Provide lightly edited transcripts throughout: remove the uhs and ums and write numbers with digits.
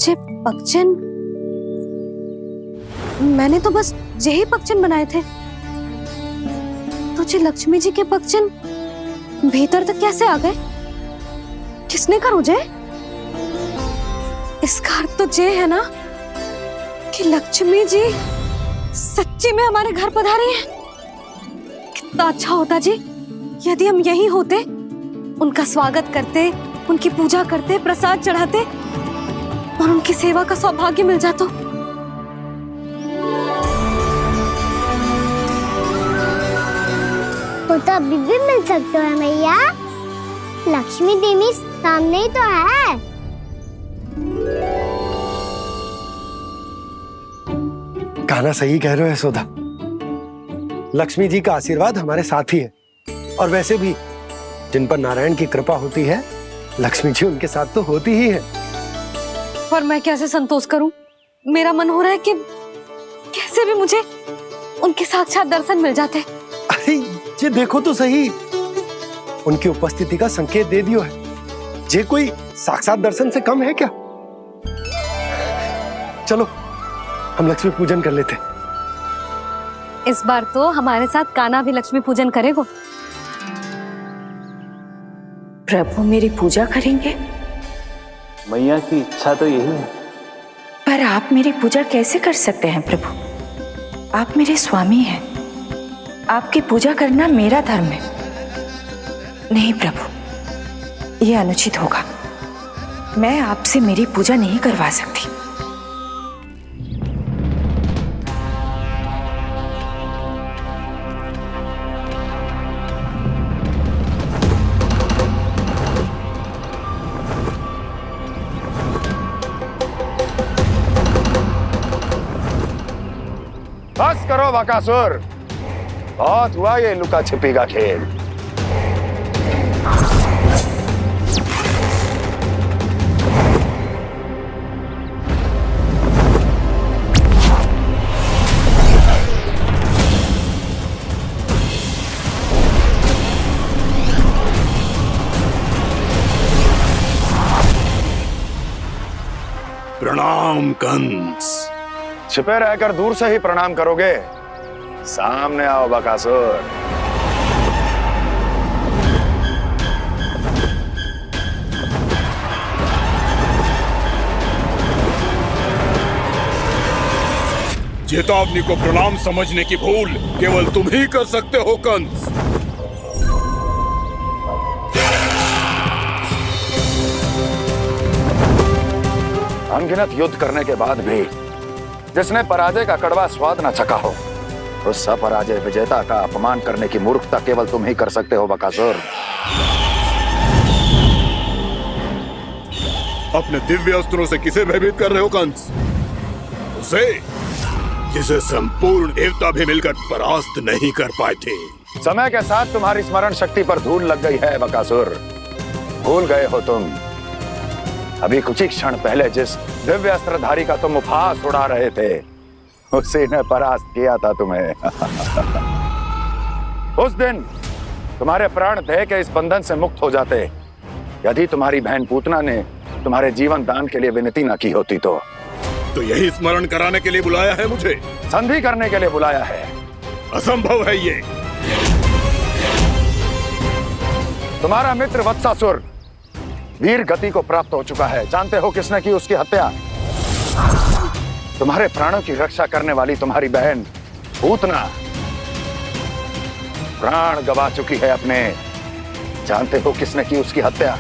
ये पगचिन, मैंने तो बस यही पगचिन बनाए थे। तुझे लक्ष्मी जी के पगचिन भीतर तक कैसे आ गए? किसने कर मुझे? इसका अर्थ तो ये है ना कि लक्ष्मी जी सच्ची में हमारे घर पधारी है। कितना अच्छा होता जी यदि हम यहीं होते, उनका स्वागत करते, उनकी पूजा करते, प्रसाद चढ़ाते और उनकी सेवा का सौभाग्य मिल जाता। वो तो अभी भी मिल सकते हैं मैया, लक्ष्मी देवी सामने ही तो है। कान्हा सही कह रहे हो यशोदा, लक्ष्मी जी का आशीर्वाद हमारे साथ ही है। और वैसे भी जिन पर नारायण की कृपा होती है, लक्ष्मी जी उनके साथ तो होती ही है। पर मैं कैसे संतोष करूं? मेरा मन हो रहा है कि कैसे भी मुझे उनके साक्षात दर्शन मिल जाते। अरे ये देखो तो सही, उनकी उपस्थिति का संकेत दे दियो है। ये कोई साक्षात दर्शन से कम है क्या? चलो हम लक्ष्मी पूजन कर लेते। इस बार तो हमारे साथ कान्हा भी लक्ष्मी पूजन करेगा। प्रभु मेरी पूजा करेंगे? मैया की इच्छा तो यही है। पर आप मेरी पूजा कैसे कर सकते हैं प्रभु? आप मेरे स्वामी हैं, आपकी पूजा करना मेरा धर्म है। नहीं प्रभु, यह अनुचित होगा। मैं आपसे मेरी पूजा नहीं करवा सकती। बस करो बकासुर, बहुत हुआ ये लुका छिपी का खेल। प्रणाम कंस। छिपे रहकर दूर से ही प्रणाम करोगे? सामने आओ बकासुर। चेतावनी को प्रणाम समझने की भूल केवल तुम ही कर सकते हो कंस। अनगिनत युद्ध करने के बाद भी जिसने पराजय का कड़वा स्वाद न चखा हो, उस अपराजय विजेता का अपमान करने की मूर्खता केवल तुम ही कर सकते हो बकासुर। अपने दिव्य अस्त्रों से किसे भयभीत कर रहे हो कंस? उसे जिसे संपूर्ण देवता भी मिलकर परास्त नहीं कर पाए थे। समय के साथ तुम्हारी स्मरण शक्ति पर धूल लग गई है बकासुर। भूल गए हो तुम अभी कुछ ही क्षण पहले जिस दिव्य अस्त्रधारी का तुम उपहास उड़ा रहे थे, उसी ने परास्त किया था तुम्हें। उस दिन तुम्हारे प्राण भय के इस बंधन से मुक्त हो जाते यदि तुम्हारी बहन पूतना ने तुम्हारे जीवन दान के लिए विनती न की होती। तो यही स्मरण कराने के लिए बुलाया है मुझे? संधि करने के लिए बुलाया है। असंभव है ये। तुम्हारा मित्र वत्सासुर वीर गति को प्राप्त हो चुका है। जानते हो किसने की उसकी हत्या? तुम्हारे प्राणों की रक्षा करने वाली तुम्हारी बहन पूतना प्राण गवा चुकी है अपने। जानते हो किसने की उसकी हत्या?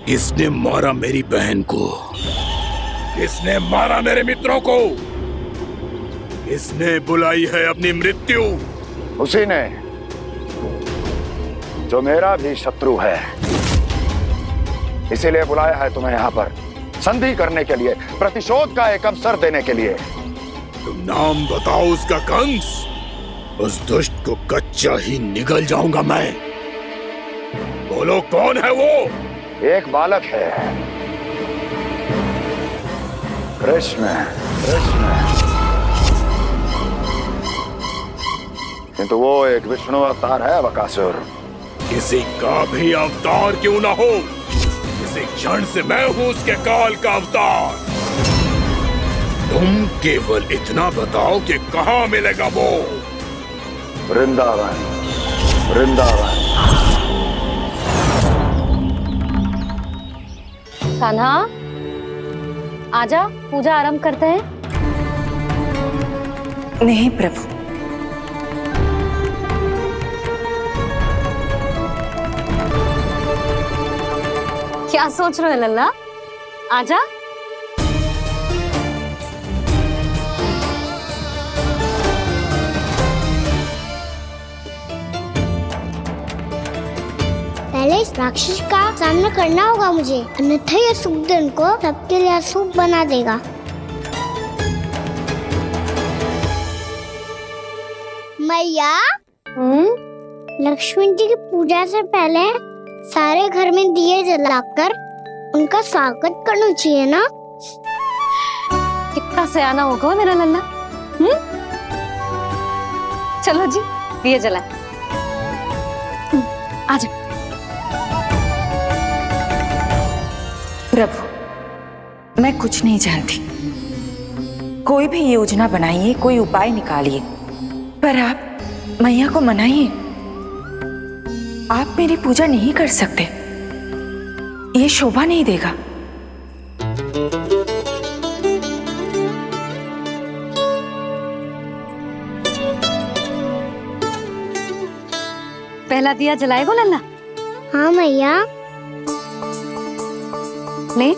किसने मारा मेरी बहन को? किसने मारा मेरे मित्रों को? किसने बुलाई है अपनी मृत्यु? उसी ने जो मेरा भी शत्रु है। इसीलिए बुलाया है तुम्हें यहाँ पर संधि करने के लिए, प्रतिशोध का एक अवसर देने के लिए। तुम नाम बताओ उसका कंस। उस दुष्ट को कच्चा ही निगल जाऊंगा मैं। बोलो कौन है वो? एक बालक है, कृष्ण। किंतु वो एक विष्णु अवतार है बकासुर। किसी का भी अवतार क्यों ना हो, किसी क्षण से मैं हूं उसके काल का अवतार। तुम केवल इतना बताओ कि कहां मिलेगा वो। वृंदावन, वृंदावन। कान्हा, आजा, पूजा आरंभ करते हैं। नहीं प्रभु, क्या सोच रहे हो लल्ला? आजा। पहले इस राक्षस का सामना करना होगा मुझे, अन्यथा ये सुखदन को सबके लिए अशुभ बना देगा। मैया, लक्ष्मी जी की पूजा से पहले सारे घर में दिए जलाकर उनका स्वागत करना चाहिए ना? कितना सयाना होगा मेरा लल्ला। चलो जी, दिए जलाए। आजा। प्रभु, मैं कुछ नहीं जानती। कोई भी योजना बनाइए, कोई उपाय निकालिए, पर आप मैया को मनाइए। आप मेरी पूजा नहीं कर सकते, ये शोभा नहीं देगा। पहला दिया जलाएगो लल्ला? हाँ मैया। ले,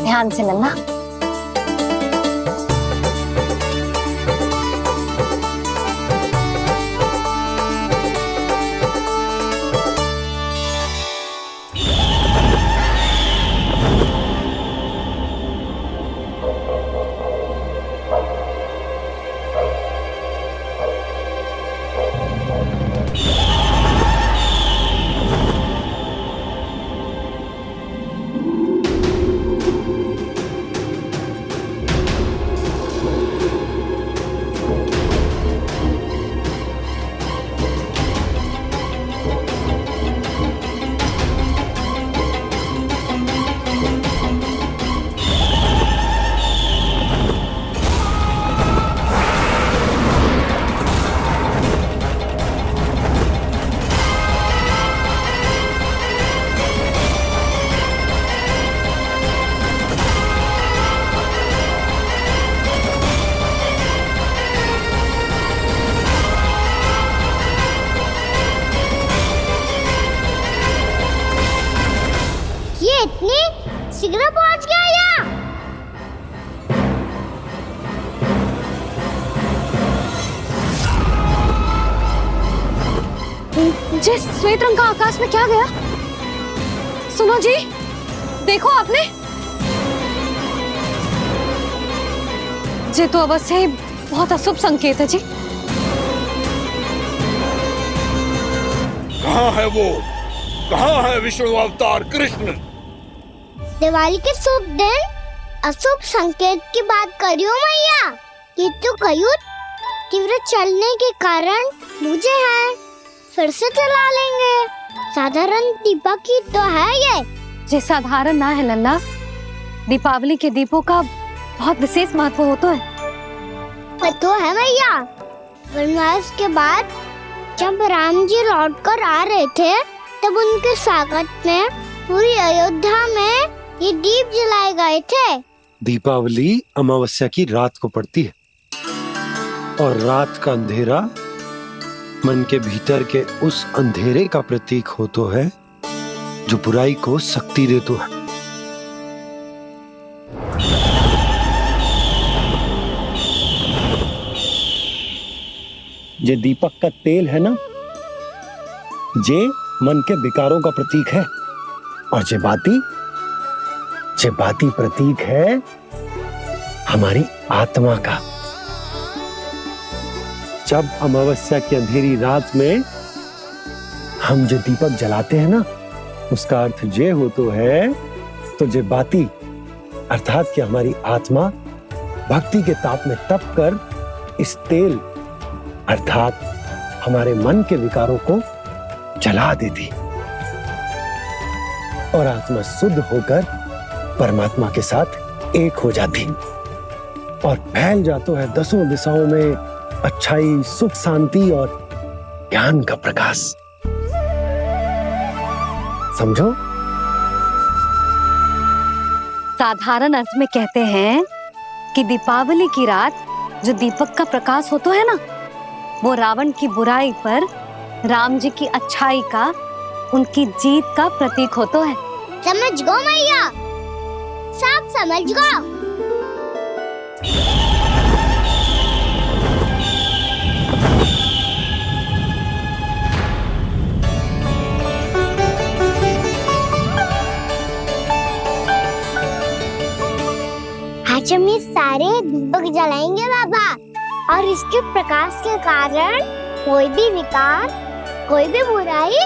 ध्यान से लल्ला। इतनी शीघ्र पहुंच गया यहाँ? जिस श्वेत रंग का आकाश में क्या गया? सुनो जी, देखो आपने, ये तो अवश्य ही बहुत अशुभ संकेत है जी। कहाँ है वो? कहाँ है विष्णु अवतार कृष्ण? दिवाली के शुभ दिन अशुभ संकेत की बात करियो मैया। ये तो कयूत तीव्र चलने के कारण मुझे है, फिर से चला लेंगे। साधारण दीपक ही तो है ये साधारण ना है लल्ला, दीपावली के दीपों का बहुत विशेष महत्व होता है। तो है मैया। वनवास के बाद जब राम जी लौटकर आ रहे थे, तब उनके स्वागत में पूरी अयोध्या में ये दीप जलाए गए थे। दीपावली अमावस्या की रात को पड़ती है और रात का अंधेरा मन के भीतर के उस अंधेरे का प्रतीक हो तो है जो बुराई को शक्ति देतो है। ये दीपक का तेल है ना, जे मन के विकारों का प्रतीक है, और जे बाती प्रतीक है हमारी आत्मा का। जब अमावस्या की अंधेरी रात में हम जो दीपक जलाते हैं ना, उसका अर्थ ये हो तो है, तो जे बाती अर्थात कि हमारी आत्मा भक्ति के ताप में तप कर इस तेल अर्थात हमारे मन के विकारों को जला देती। और आत्मा शुद्ध होकर परमात्मा के साथ एक हो जाती और फैल जाता है दसों दिशाओं में अच्छाई, सुख, शांति और ज्ञान का प्रकाश। समझो? साधारण अर्थ में कहते हैं कि दीपावली की रात जो दीपक का प्रकाश होता है ना, वो रावण की बुराई पर राम जी की अच्छाई का, उनकी जीत का प्रतीक होता है। समझ गो मैया, सब समझ गो। आज हम ये सारे दीपक जलाएंगे बाबा, और इसके प्रकाश के कारण कोई भी विकार, कोई भी बुराई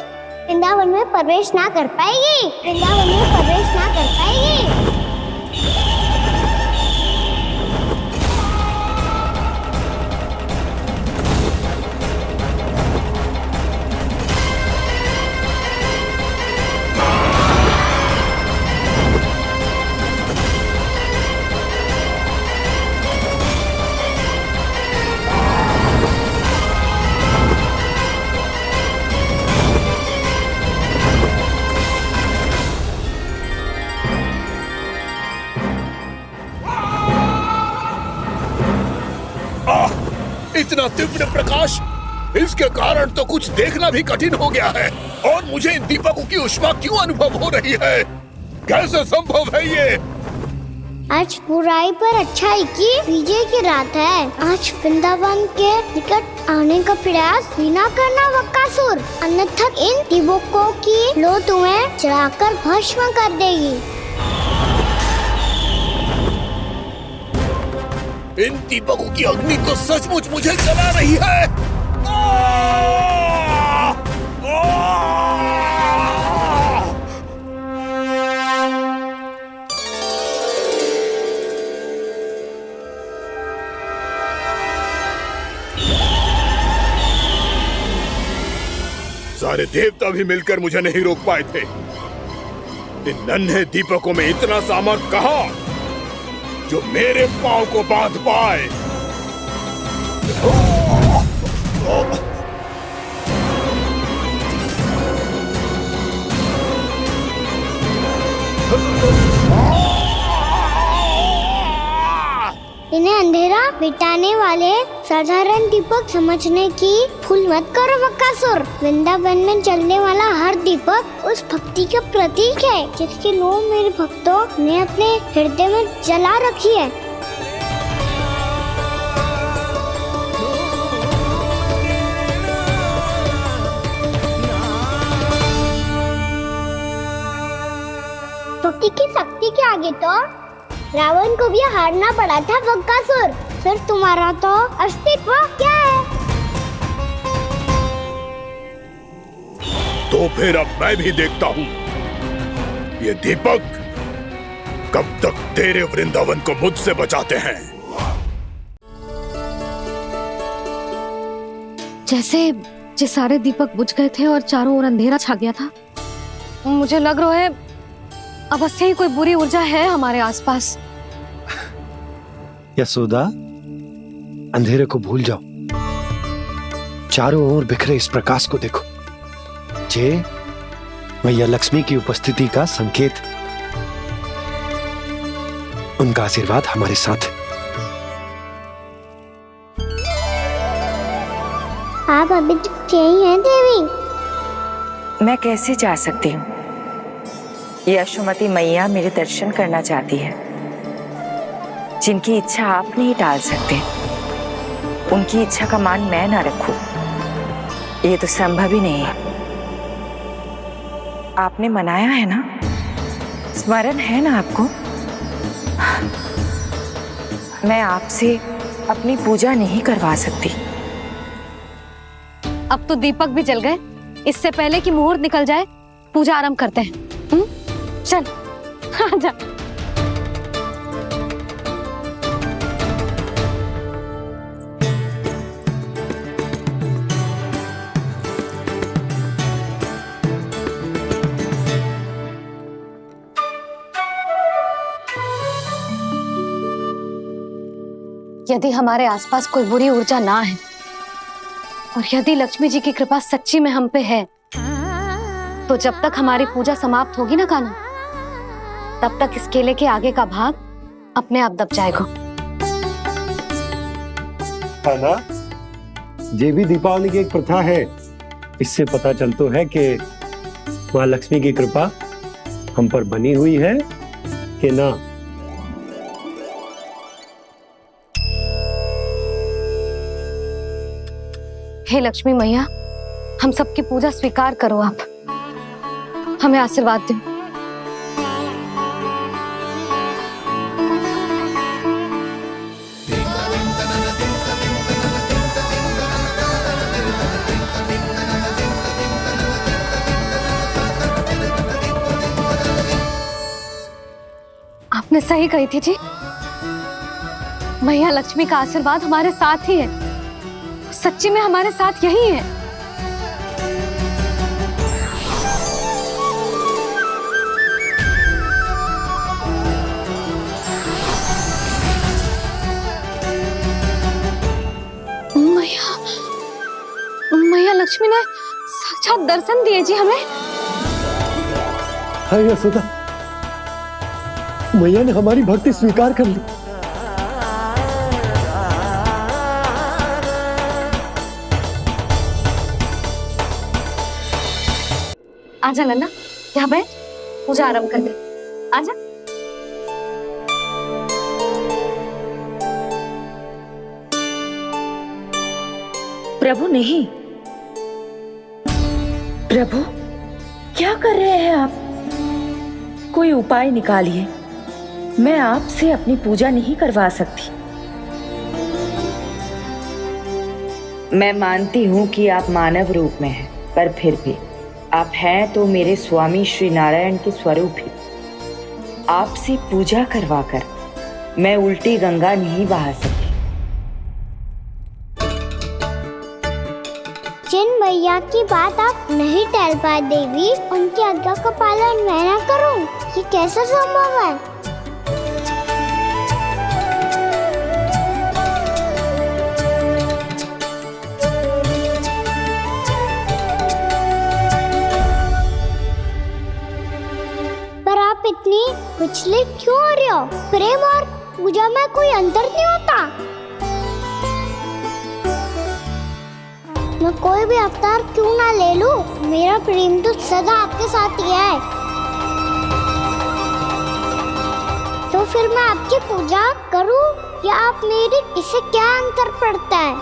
वृंदावन में प्रवेश ना कर पाएगी, वृंदावन में प्रवेश ना कर पाएगी। इतना तीव्र प्रकाश, इसके कारण तो कुछ देखना भी कठिन हो गया है। और मुझे इन दीपकों की उष्मा क्यों अनुभव हो रही है? कैसे संभव है ये? आज बुराई पर अच्छाई की विजय की रात है। आज वृंदावन के निकट आने का प्रयास भी ना करना बकासुर, अन्यथा इन दीपकों की लो तुम्हें जलाकर भस्म कर देगी। इन दीपकों की अग्नि तो सचमुच मुझे जला रही है। सारे देवता भी मिलकर मुझे नहीं रोक पाए थे। इन नन्हे दीपकों में इतना सामर्थ कहां जो मेरे पांव को बांध पाए। इन्हें अंधेरा मिटाने वाले साधारण दीपक समझने की भूल मत करो बकासुर। वृंदावन में जलने वाला हर दीपक उस भक्ति का प्रतीक है जिसकी लो मेरे भक्तों ने अपने हृदय में जला रखी है। भक्ति की शक्ति के आगे तो रावण को भी हारना पड़ा था बकासुर। फिर तुम्हारा तो अस्तित्व क्या है? तो फिर अब मैं भी देखता हूँ ये दीपक कब तक तेरे वृंदावन को मुझसे बचाते हैं। जैसे ये सारे दीपक बुझ गए थे और चारों ओर अंधेरा छा गया था, मुझे लग रहा है अवश्य ही कोई बुरी ऊर्जा है हमारे आसपास। यशोदा, अंधेरे को भूल जाओ, चारों ओर बिखरे इस प्रकाश को देखो। जे मैया लक्ष्मी की उपस्थिति का संकेत, उनका आशीर्वाद हमारे साथ है। आप अभी तक यही हैं देवी? मैं कैसे जा सकती हूँ? यशोमती मैया मेरे दर्शन करना चाहती है। जिनकी इच्छा आप नहीं टाल सकते, उनकी इच्छा का मान मैं ना रखूं, ये तो संभव ही नहीं है। आपने मनाया है ना, स्मरण है ना आपको? मैं आपसे अपनी पूजा नहीं करवा सकती। अब तो दीपक भी जल गए, इससे पहले कि मुहूर्त निकल जाए पूजा आरंभ करते हैं। चल आजा। यदि हमारे आसपास कोई बुरी ऊर्जा ना है और यदि लक्ष्मी जी की कृपा सच्ची में हम पे है, तो जब तक हमारी पूजा समाप्त होगी ना कान्हा, तब तक इस केले के आगे का भाग अपने आप दब जाएगा। कान्हा, ये भी दीपावली की एक प्रथा है। इससे पता चलता है कि माँ लक्ष्मी की कृपा हम पर बनी हुई है कि ना। हे लक्ष्मी मैया, हम सबकी पूजा स्वीकार करो, आप हमें आशीर्वाद दो। आपने सही कही थी जी, मैया लक्ष्मी का आशीर्वाद हमारे साथ ही है, सच्ची में हमारे साथ यही है। मैया मैया लक्ष्मी ने साक्षात दर्शन दिए जी हमें। हाय यशोदा, मैया ने हमारी भक्ति स्वीकार कर ली। आजा नन्ना, यहाँ बैठ, पूजा आरंभ कर दे। आजा। प्रभु नहीं, प्रभु क्या कर रहे हैं आप? कोई उपाय निकालिए, मैं आपसे अपनी पूजा नहीं करवा सकती। मैं मानती हूँ कि आप मानव रूप में हैं, पर फिर भी आप हैं तो मेरे स्वामी श्री नारायण के स्वरूप ही। आपसे पूजा करवाकर मैं उल्टी गंगा नहीं बहा सकती। जिन भैया की बात आप नहीं टल पाए देवी, उनकी आज्ञा का पालन मैं ना करूं, ये कैसा संभव है? पर आप इतनी विचलित क्यों हो रहे हो? प्रेम और पूजा में कोई अंतर नहीं होता। मैं कोई भी अवतार क्यों ना ले लूं, मेरा प्रेम तो सदा आपके साथ ही है। तो फिर मैं आपकी पूजा करूं या आप मेरी, इससे क्या अंतर पड़ता है?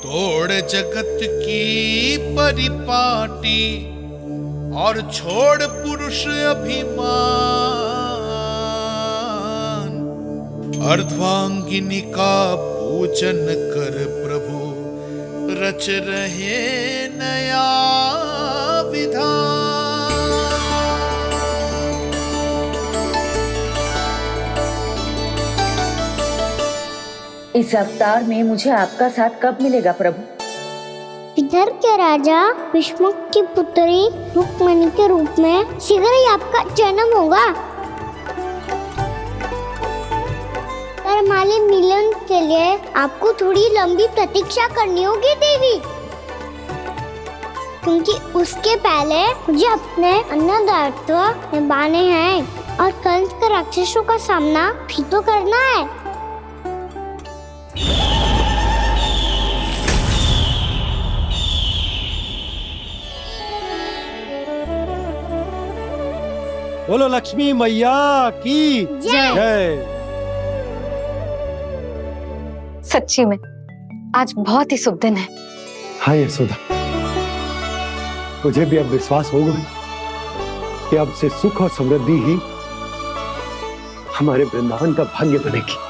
तोड़ जगत की परिपाटी और छोड़ पुरुष अभिमान, अर्धांगिनी का पूजन कर प्रभु रच रहे नया विधान। इस अवतार में मुझे आपका साथ कब मिलेगा प्रभु? इधर के राजा भीष्म की पुत्री रुक्मणी के रूप में शीघ्र ही आपका जन्म होगा। पर हमारे मिलन के लिए आपको थोड़ी लंबी प्रतीक्षा करनी होगी देवी, क्योंकि उसके पहले मुझे अपने अन्य दायित्व निभाने हैं और कंस के राक्षसों का सामना भी तो करना है। बोलो लक्ष्मी मैया की जय। सच्ची में आज बहुत ही शुभ दिन है। हाँ यशोदा, मुझे भी अब विश्वास होगा कि अब से सुख और समृद्धि ही हमारे वृंदावन का भाग्य बनेगी।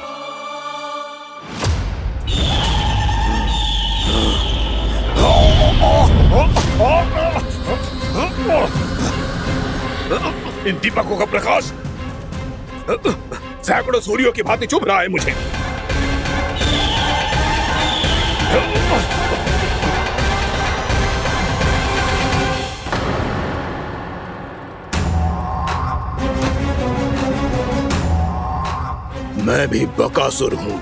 इन दीपकों का प्रकाश सैकड़ों सूर्यों की भांति चुभ रहा है मुझे। मैं भी बकासुर हूँ।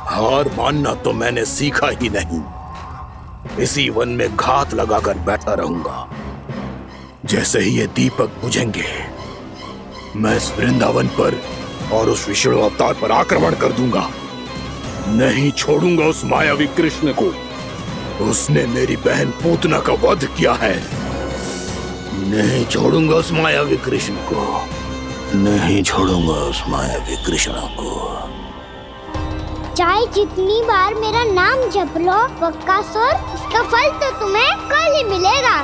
हार मानना तो मैंने सीखा ही नहीं। इसी वन में घात लगाकर बैठा रहूंगा। जैसे ही ये दीपक बुझेंगे, मैं इस वृंदावन पर और उस विष्णु अवतार पर आक्रमण कर दूंगा। नहीं छोड़ूंगा उस मायावी कृष्ण को। उसने मेरी बहन पूतना का वध किया है। नहीं छोड़ूंगा उस मायावी कृष्ण को। नहीं छोड़ूंगा उस मायावी कृष्ण को। चाहे जितनी बार मेरा नाम जप लो बकासुर, इसका फल तो तुम्हें कल ही मिलेगा।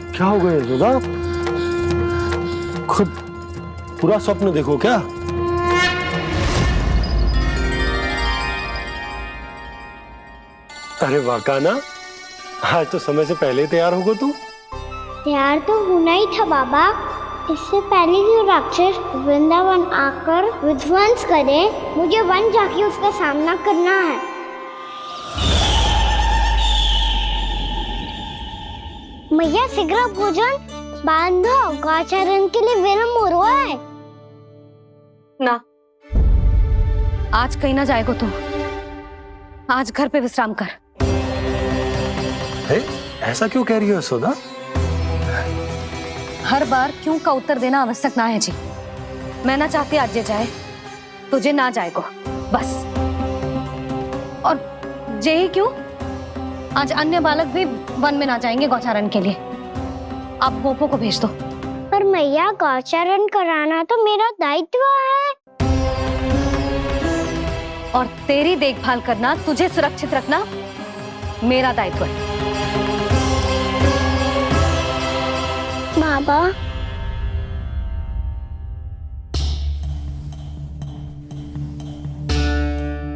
क्या हो गया यशोदा? खुद पूरा स्वप्न देखो क्या? अरे वाह कान्हा, आज तो समय से पहले ही तैयार होगा तू। तैयार तो होना ही था बाबा। इससे पहले कि राक्षस वृंदावन आकर विध्वंस करे, मुझे वन जाके उसका सामना करना है। मैया शीघ्र भोजन बांधो, गौचरण के लिए विलंब हो रहा है। ना, आज कहीं ना जाएगा तुम। आज घर पे विश्राम कर। ऐसा क्यों कह रही हो यशोदा? हर बार क्यों का उत्तर देना आवश्यक ना है जी। मैं ना चाहती आज ये जाए, तुझे ना जाएगा बस। और जे ही क्यों, आज अन्य बालक भी वन में ना जाएंगे गौचारण के लिए। आप पोपो को भेज दो। पर मैया गौचरण कराना तो मेरा दायित्व है। और तेरी देखभाल करना, तुझे सुरक्षित रखना मेरा दायित्व है। बाबा,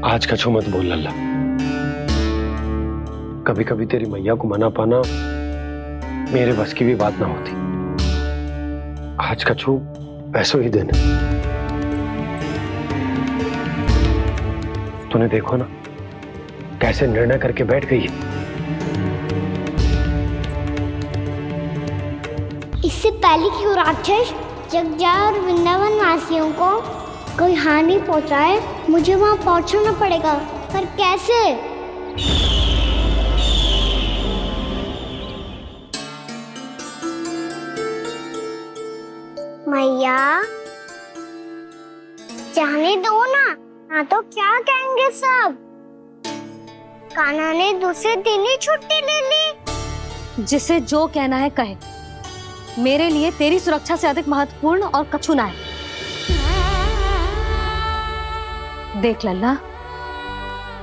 आज कछु मत बोल लल्ला। कभी कभी तेरी मैया को मना पाना मेरे बस की भी बात ना होती। आज कछु ऐसो ही दिन है। तूने देखो ना कैसे निर्णय करके बैठ गई है। इससे पहले कि वो राक्षस जगजा और वृंदावन वासियों को कोई हानि पहुंचाए, मुझे वहां पहुंचना पड़ेगा। पर कैसे? मैया, जाने दो ना, हाँ तो क्या कहेंगे सब। कान्हा ने दूसरे दिन ही छुट्टी ले ली। जिसे जो कहना है कहे। मेरे लिए तेरी सुरक्षा से अधिक महत्वपूर्ण और कछु ना है। देख लल्ला,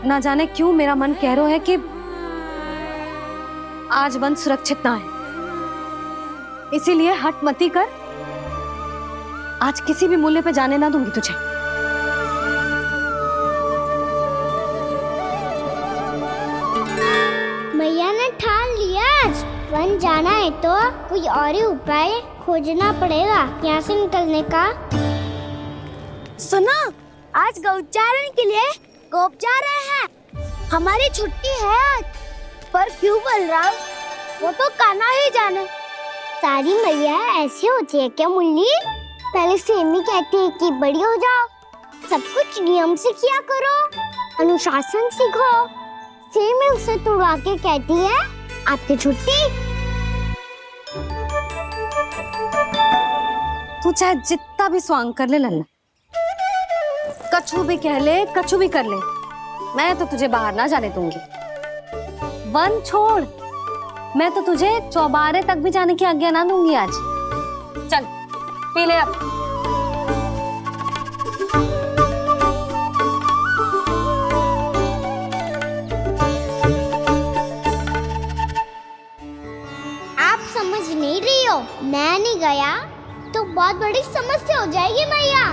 ना जाने क्यों मेरा मन कह रहा है कि आज वन सुरक्षित ना है। इसीलिए हट मती कर। आज किसी भी मूल्य पे जाने ना दूंगी तुझे। मैया ने ठान लिया, वन जाना है तो कोई और ही उपाय खोजना पड़ेगा यहाँ से निकलने का। सुनो, आज गौचारण के लिए गोप जा रहे हैं। हमारी छुट्टी है आज। पर क्यों बलराम? वो तो कान्हा ही जाने। सारी मैया ऐसी होती है क्या मुन्नी? पहले सेमी कहती है कि बड़ी हो जाओ, सब कुछ नियम से किया करो, अनुशासन सीखो। सेमी उसे तुड़वा के कहती है आपकी छुट्टी। तू चाहे जितना भी स्वांग कर ले लल्ला, कछु भी कह ले, कछु भी कर ले, मैं तो तुझे बाहर ना जाने दूंगी। वन छोड़, मैं तो तुझे चौबारे तक भी जाने की आज्ञा ना दूंगी आज। चल पी ले अब। आप समझ नहीं रही हो, मैं नहीं गया तो बहुत बड़ी समस्या हो जाएगी मैया।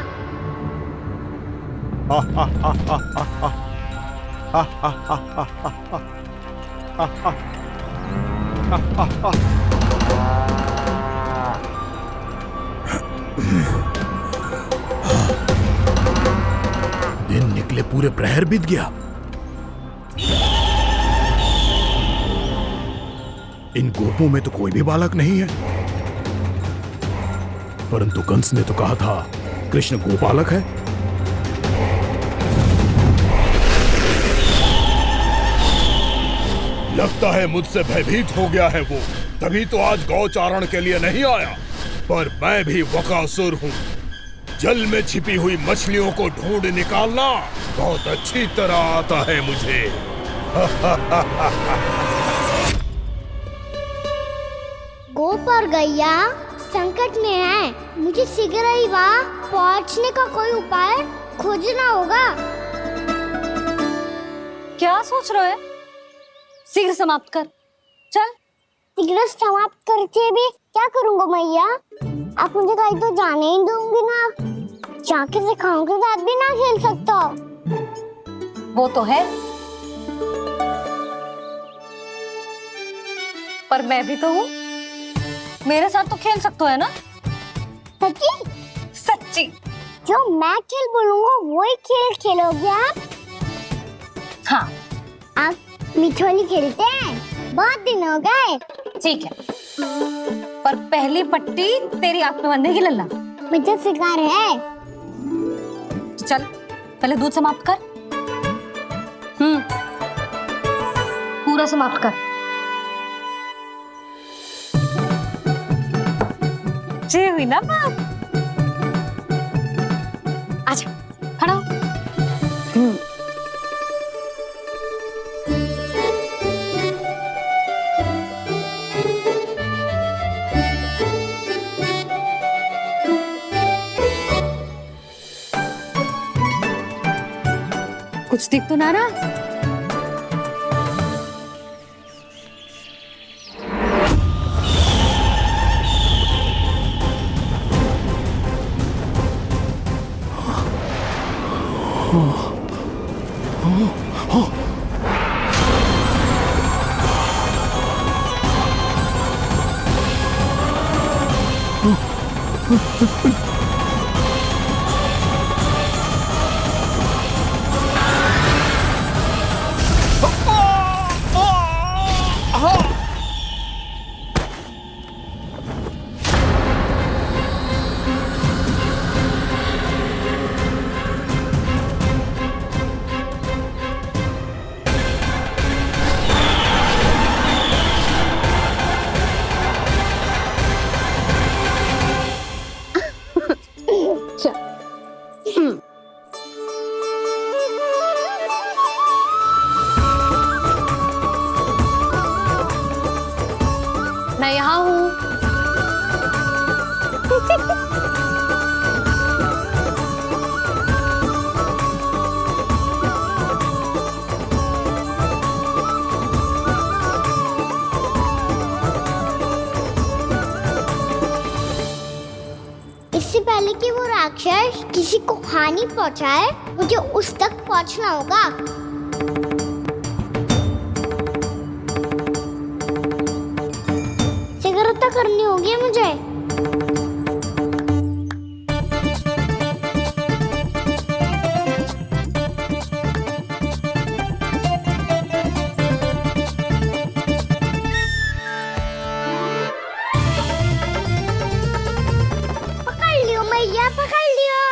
दिन निकले पूरे प्रहर बीत गया। इन गोपों में तो कोई भी बालक नहीं है, परंतु कंस ने तो कहा था कृष्ण गोपालक है। लगता है मुझसे भयभीत हो गया है वो, तभी तो आज गौचारण के लिए नहीं आया। पर मैं भी बकासुर हूँ, जल में छिपी हुई मछलियों को ढूंढ निकालना बहुत अच्छी तरह आता है मुझे। गोप और गैया संकट में है, मुझे शीघ्र ही वहाँ पहुँचने का कोई उपाय खोजना होगा। क्या सोच रहे हो? शीघ्र समाप्त कर, चल। शीघ्र समाप्त करके भी क्या करूँगा मैया? आप मुझे कहीं तो जाने ही दूंगी ना, जाके सिखाओं के साथ भी ना खेल सकता। वो तो है, पर मैं भी तो हूँ, मेरे साथ तो खेल सकते हो है ना? सच्ची? सच्ची। जो मैं खेल बोलूँगा वही खेल खेलोगे आप? हाँ। आप मिठोली खेलते हैं? बहुत दिन हो गए। ठीक है, पर पहली पट्टी तेरी आंख में बंधेगी लल्ला। मुझे शिकार है। चल पहले दूध समाप्त कर। पूरा समाप्त कर। ये हुई ना बात। आजा, खड़ा हो। कुछ दिख तो ना रहा। मैं यहाँ हूँ। इससे पहले कि वो राक्षस किसी को हानि पहुंचाए, मुझे उस तक पहुंचना होगा। शीघ्रता करनी होगी मुझे। पकड़ लियो मैया, पकड़ लियो।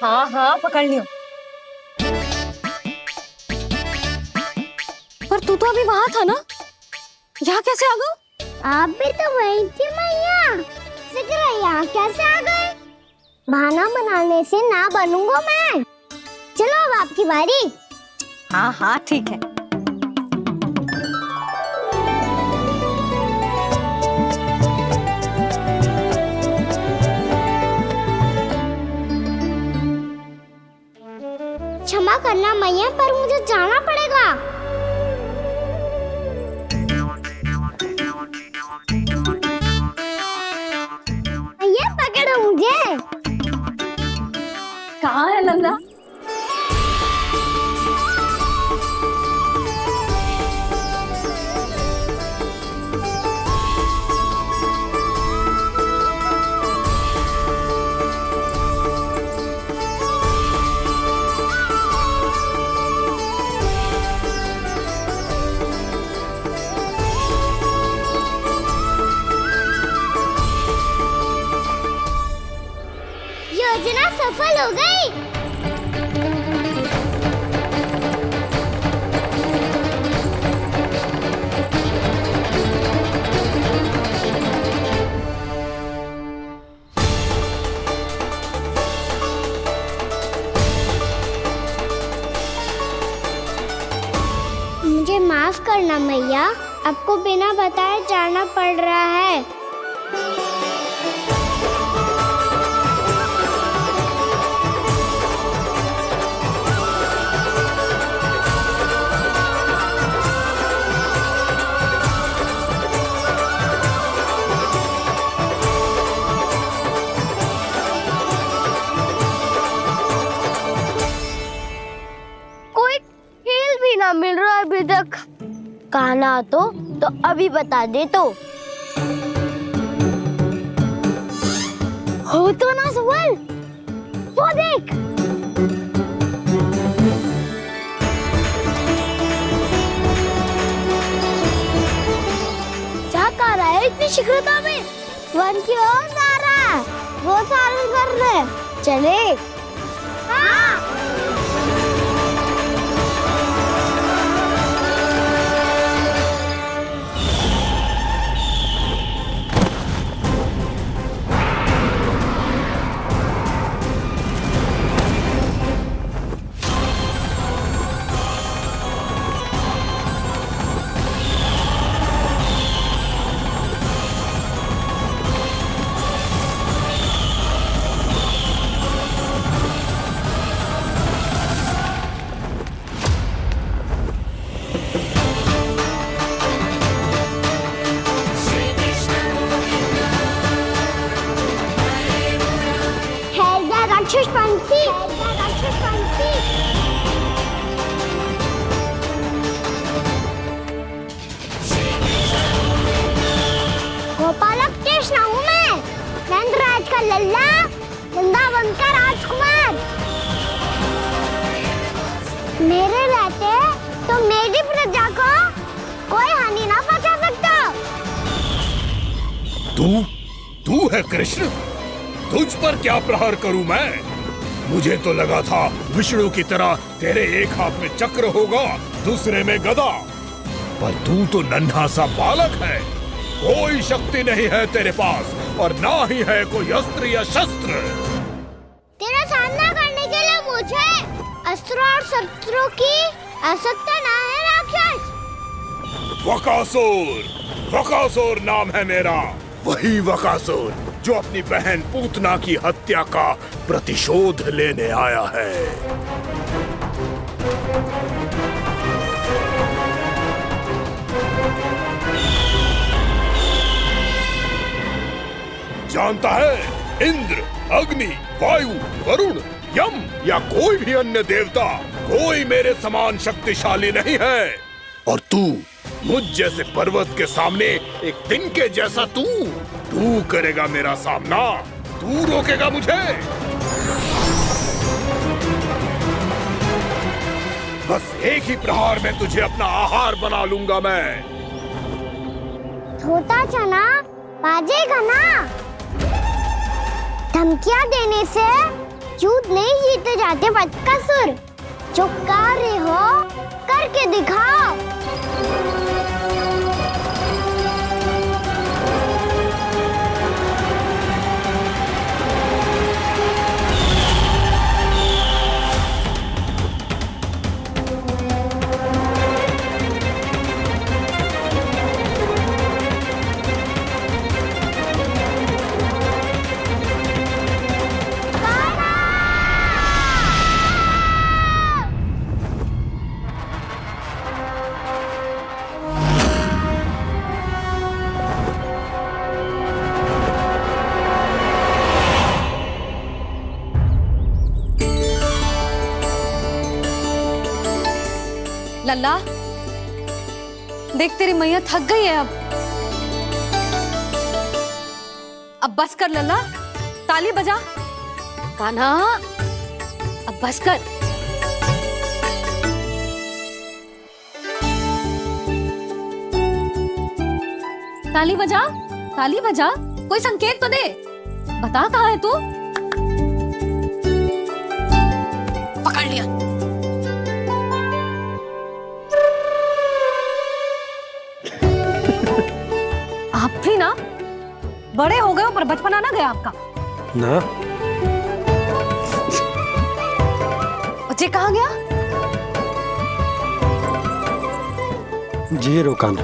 हाँ हाँ पकड़ लियो। पर तू तो अभी वहां था ना, यहाँ कैसे आ गया? आप भी तो वही थी मैया, शीघ्र यहाँ कैसे आ गए? बहाना बनाने से ना बनूंगा मैं। चलो अब आपकी बारी। हाँ हाँ ठीक है। क्षमा करना मैया, पर मुझे जाना पड़ेगा। मैया पकड़ो मुझे। कहाँ है नंदा? योजना सफल हो गई। मुझे माफ करना मैया, आपको बिना बताए जाना पड़ रहा है। कोई खेल भी ना मिल रहा है अभी तक। कहना तो अभी बता दे तो। हो तो ना सवाल, वो देख। क्या कर रहा है इतनी शीघ्रता में? वन की ओर जा रहा है, वो सारे कर रहे। चले। हाँ। राक्षस पंक्ति। गोपालक कृष्ण हूँ मैं, नंदराज का लल्ला, वृंदावन का राजकुमार। मेरे रहते तो मेरी प्रजा को कोई हानि ना पहुंचा सकता। तू है कृष्ण? तुझ पर क्या प्रहार करूं मैं? मुझे तो लगा था विष्णु की तरह तेरे एक हाथ में चक्र होगा, दूसरे में गदा, पर तू तो नन्हा सा बालक है। कोई शक्ति नहीं है तेरे पास, और ना ही है कोई अस्त्र या शस्त्र। तेरा सामना करने के लिए मुझे अस्त्र और शस्त्रों की आवश्यकता ना है राक्षस। वकासुर नाम है मेरा, वही वकासुर जो अपनी बहन पूतना की हत्या का प्रतिशोध लेने आया है। जानता है, इंद्र, अग्नि, वायु, वरुण, यम या कोई भी अन्य देवता, कोई मेरे समान शक्तिशाली नहीं है। और तू, मुझ जैसे पर्वत के सामने एक तिनके जैसा तू करेगा मेरा सामना? तू रोकेगा मुझे? बस एक ही प्रहार में तुझे अपना आहार बना लूंगा मैं। छोटा चना बाजेगा ना। धमकियां देने से युद्ध नहीं जीते जाते बदकसूर। जो कार्य हो करके दिखाओ। लल्ला, देख तेरी मैया थक गई है अब बस कर लल्ला, ताली बजा। कान्हा, अब बस कर। ताली बजा, ताली बजा, कोई संकेत तो दे, बता कहाँ है तू? पकड़ लिया। आप भी ना बड़े हो गए हो पर बचपना ना गया आपका ना। बच्चे कहाँ गया? जी रोकान।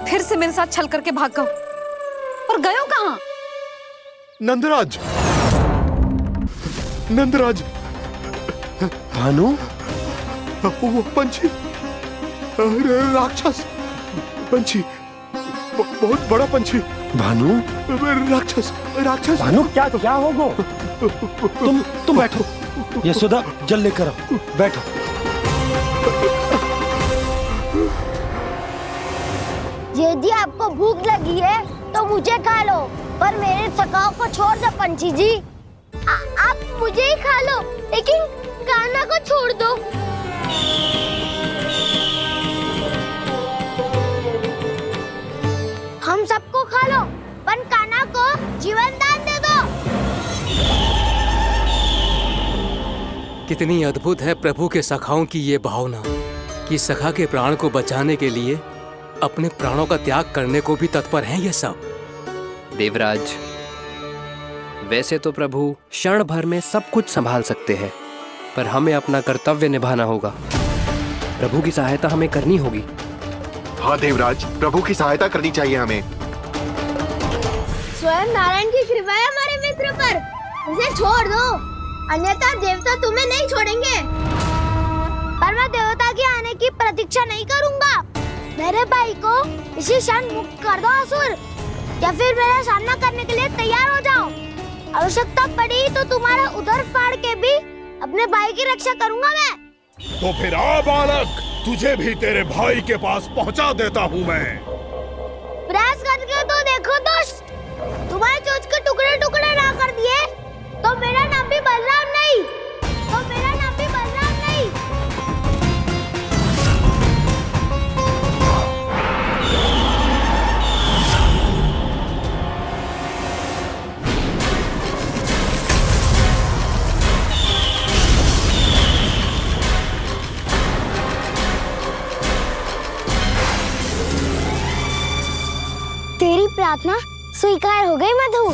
फिर से मेरे साथ छल करके भाग गए और गए हो कहाँ? नंदराज, नंदराज, भानु, वो पंछी, राक्षस पंछी, बहुत बड़ा पंछी। भानु, राक्षस, राक्षस। भानु क्या होगा? तुम बैठो, यशोदा जल लेकर आओ, बैठो। यदि आपको भूख लगी है तो मुझे खा लो, पर मेरे सखाओं को छोड़ दो पंछी जी। आप मुझे ही खा लो, लेकिन कान्हा को छोड़ दो। हम सबको खा लो, पर कान्हा को जीवन दान दे दो। कितनी अद्भुत है प्रभु के सखाओं की ये भावना कि सखा के प्राण को बचाने के लिए अपने प्राणों का त्याग करने को भी तत्पर हैं ये सब। देवराज, वैसे तो प्रभु क्षण भर में सब कुछ संभाल सकते हैं, पर हमें अपना कर्तव्य निभाना होगा। प्रभु की सहायता हमें करनी होगी। हाँ देवराज, प्रभु की सहायता करनी चाहिए हमें। स्वयं नारायण की कृपा है हमारे मित्र पर, उसे छोड़ दो, अन्यथा देवता तुम्हें नहीं छोड़ेंगे। पर मैं देवता के आने की प्रतीक्षा नहीं करूंगा। मेरे भाई को इसी क्षण मुक्त कर दो असुर, या फिर मेरा सामना करने के लिए तैयार हो जाओ। आवश्यकता पड़ी तो तुम्हारा उधर फाड़ के भी अपने भाई की रक्षा करूंगा मैं। तो फिर आ बालक, तुझे भी तेरे भाई के पास पहुंचा देता हूँ मैं। प्रयास करके तो देखो दोस्त, तुम्हारे चोंच के टुकड़े टुकड़े ना कर दिए तो मेरा नाम भी बलराम नहीं, तो मेरा नाम भी बलराम नहीं। तेरी प्रार्थना स्वीकार हो गई मधु।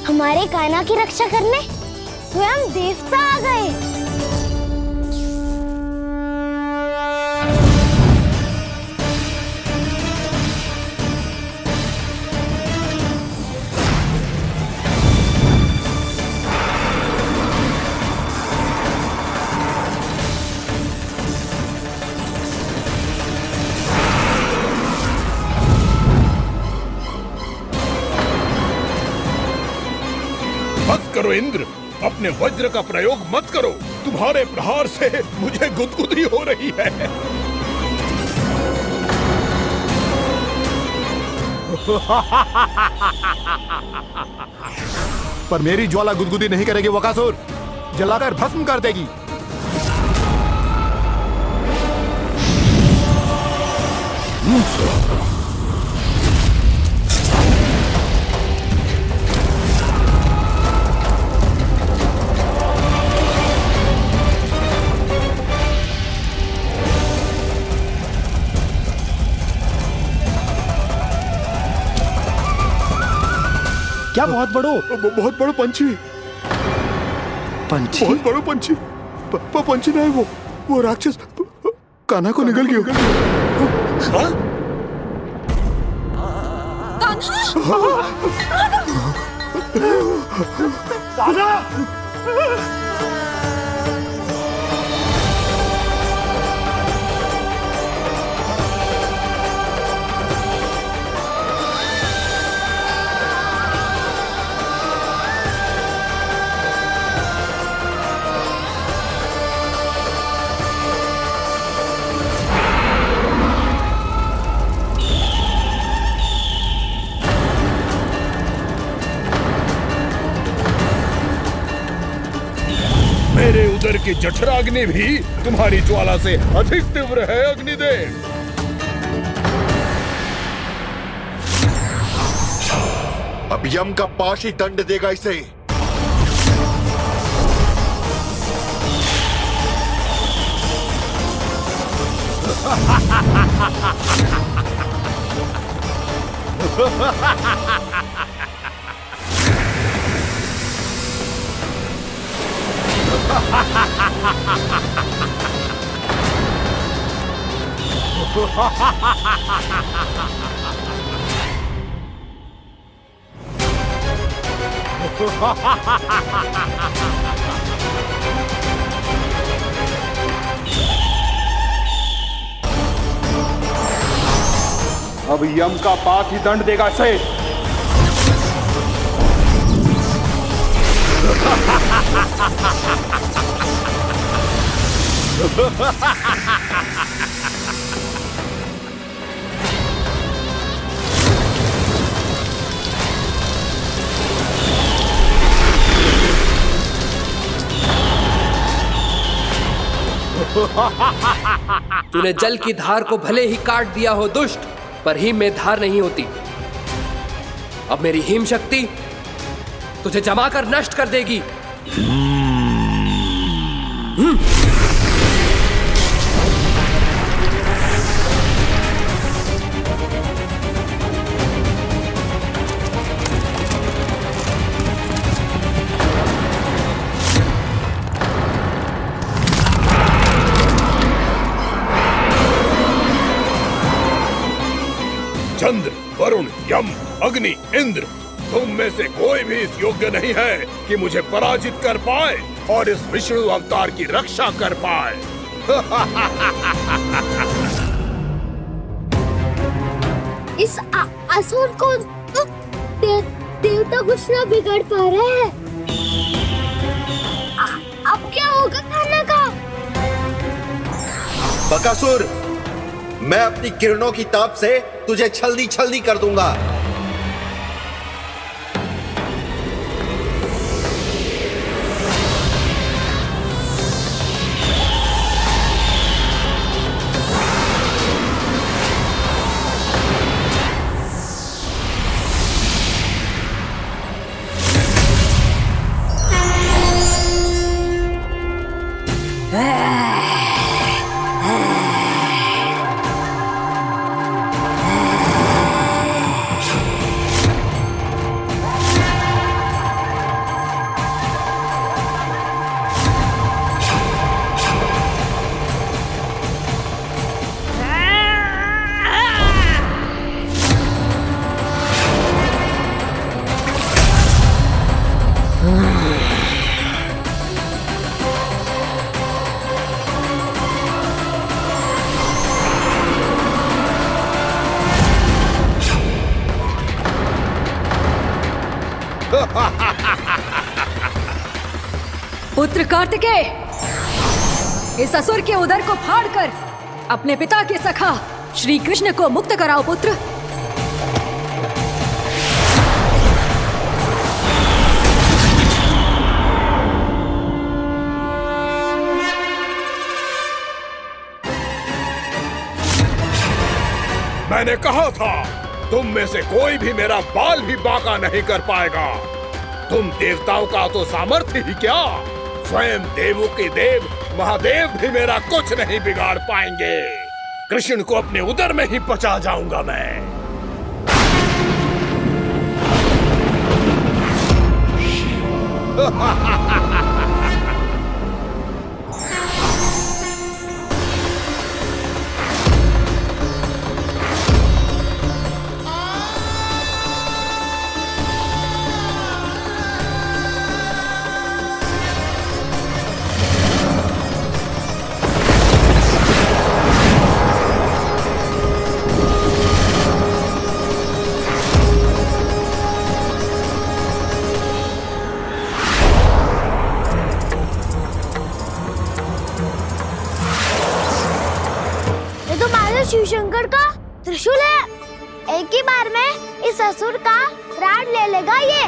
हमारे कान्हा की रक्षा करने स्वयं देवता आ गए। बस करो इंद्र, अपने वज्र का प्रयोग मत करो। तुम्हारे प्रहार से मुझे गुदगुदी हो रही है। पर मेरी ज्वाला गुदगुदी नहीं करेगी वकासुर, जलाकर भस्म कर देगी। क्या बहुत बहुत बड़ा पंछी, पंछी? बहुत बड़ा पंछी। पंछी नहीं, वो राक्षस कान्हा को निगल गया। हाँ? कि जठराग्नि भी तुम्हारी ज्वाला से अधिक तीव्र है अग्निदेव। अब यम का पाश ही दंड देगा इसे। अब यम का पास ही दंड देगा इसे। तूने जल की धार को भले ही काट दिया हो दुष्ट, पर हिम में धार नहीं होती। अब मेरी हिम शक्ति तुझे जमाकर नष्ट कर देगी। चंद्र, वरुण, यम, अग्नि, इंद्र, तुम में से कोई भी इस योग्य नहीं है कि मुझे पराजित कर पाए और इस विष्णु अवतार की रक्षा कर पाए। इस असुर को देवता कुछ ना बिगाड़ पा रहे हैं। अब क्या होगा खाना का? बकासुर, मैं अपनी किरणों की ताप से तुझे छलनी छलनी कर दूंगा। पुत्र कार्तिकेय, इस असुर के उदर को फाड़कर अपने पिता के सखा श्री कृष्ण को मुक्त कराओ पुत्र। मैंने कहा था, तुम में से कोई भी मेरा बाल भी बांका नहीं कर पाएगा। तुम देवताओं का तो सामर्थ्य ही क्या, स्वयं देवों के देव महादेव भी मेरा कुछ नहीं बिगाड़ पाएंगे। कृष्ण को अपने उदर में ही पचा जाऊंगा मैं। शिव शंकर का त्रिशूल है। एक ही बार में इस असुर का प्राण ले लेगा ये।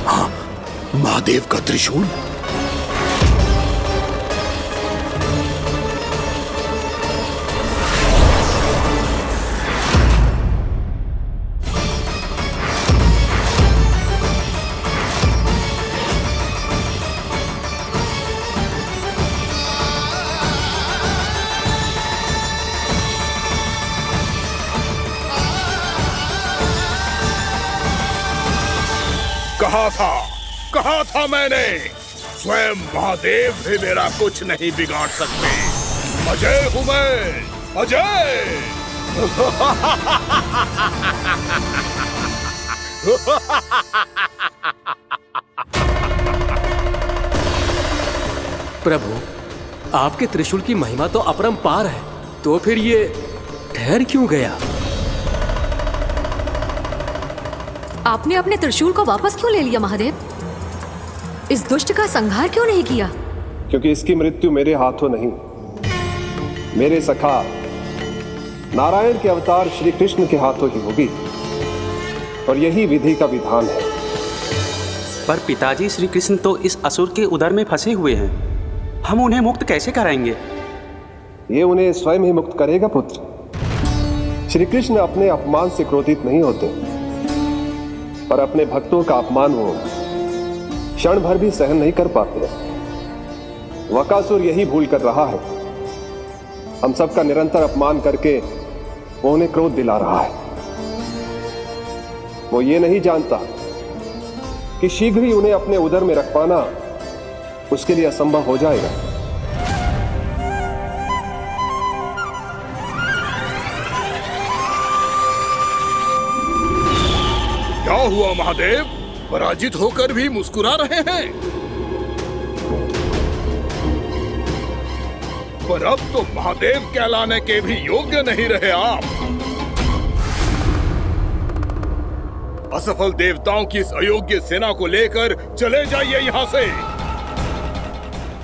हाँ, महादेव का त्रिशूल। कहा था मैंने, स्वयं महादेव भी मेरा कुछ नहीं बिगाड़ सकते। अजय हूं मैं, अजय। प्रभु, आपके त्रिशूल की महिमा तो अपरंपार है, तो फिर ये ठहर क्यों गया? आपने अपने त्रिशूल को वापस क्यों ले लिया महादेव? इस दुष्ट का संहार क्यों नहीं किया? क्योंकि इसकी मृत्यु मेरे हाथों नहीं, मेरे सखा नारायण के अवतार श्री कृष्ण के हाथों ही होगी, और यही विधि का विधान है। पर पिताजी, श्री कृष्ण तो इस असुर के उदर में फंसे हुए हैं, हम उन्हें मुक्त कैसे कराएंगे? ये उन्हें स्वयं ही मुक्त करेगा पुत्र। श्री कृष्ण अपने अपमान से क्रोधित नहीं होते, पर अपने भक्तों का अपमान वो क्षण भर भी सहन नहीं कर पाते। वकासुर यही भूल कर रहा है, हम सबका निरंतर अपमान करके वो उन्हें क्रोध दिला रहा है। वो ये नहीं जानता कि शीघ्र ही उन्हें अपने उदर में रख पाना उसके लिए असंभव हो जाएगा। क्या हुआ महादेव, पराजित होकर भी मुस्कुरा रहे हैं? पर अब तो महादेव कहलाने के भी योग्य नहीं रहे आप। असफल देवताओं की इस अयोग्य सेना को लेकर चले जाइए यहाँ से।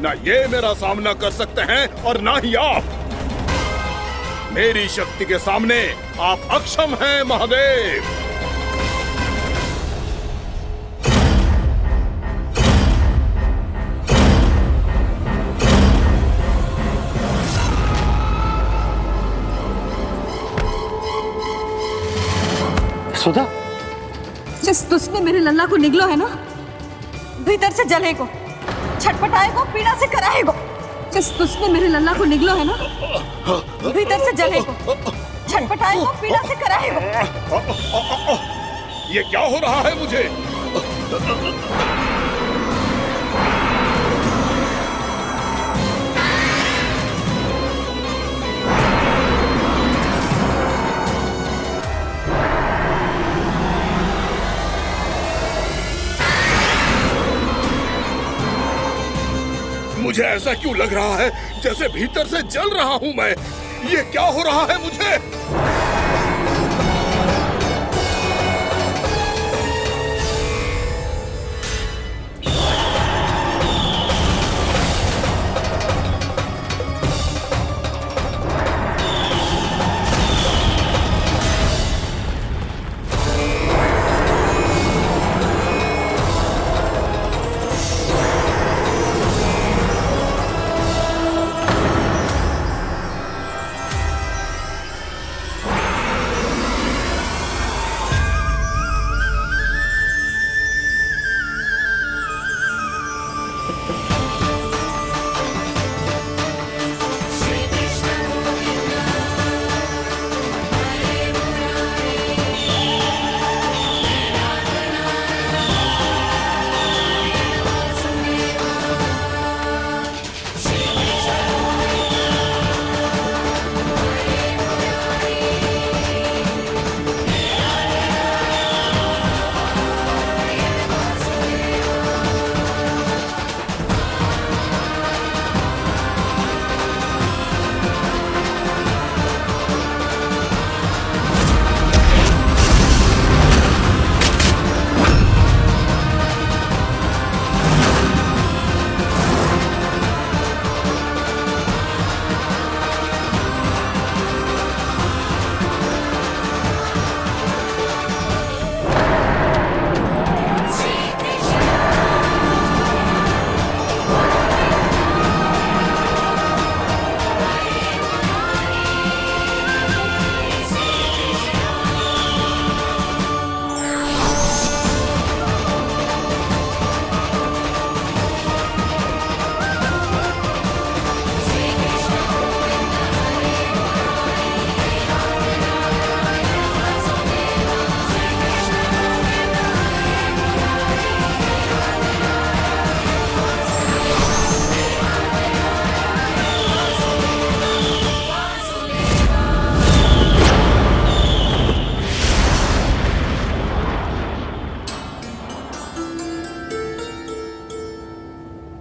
ना ये मेरा सामना कर सकते हैं और ना ही आप। मेरी शक्ति के सामने आप अक्षम हैं महादेव। सुधा, जिस दुष्ट ने मेरे लल्ला को निगलो है ना, भीतर से जलेगो, छटपटाएगो, पीड़ा से कराएगो। जिस दुष्ट ने मेरे लल्ला को निगलो है ना, भीतर से जलेगो, छटपटाएगो, पीड़ा से कराएगो। ये क्या हो रहा है मुझे? मुझे ऐसा क्यों लग रहा है जैसे भीतर से जल रहा हूं मैं? ये क्या हो रहा है मुझे?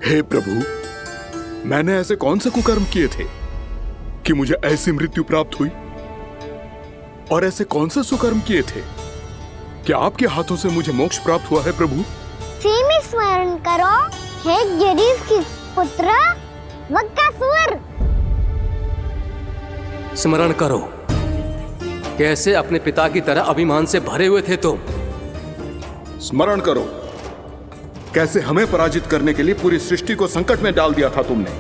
हे प्रभु, मैंने ऐसे कौन से कुकर्म किए थे कि मुझे ऐसी मृत्यु प्राप्त हुई? और ऐसे कौन से सुकर्म किए थे कि आपके हाथों से मुझे मोक्ष प्राप्त हुआ है प्रभु? में स्मरण करो, हे जरीस की पुत्र बकासुर। स्मरण करो, कैसे अपने पिता की तरह अभिमान से भरे हुए थे तुम। स्मरण करो, कैसे हमें पराजित करने के लिए पूरी सृष्टि को संकट में डाल दिया था तुमने,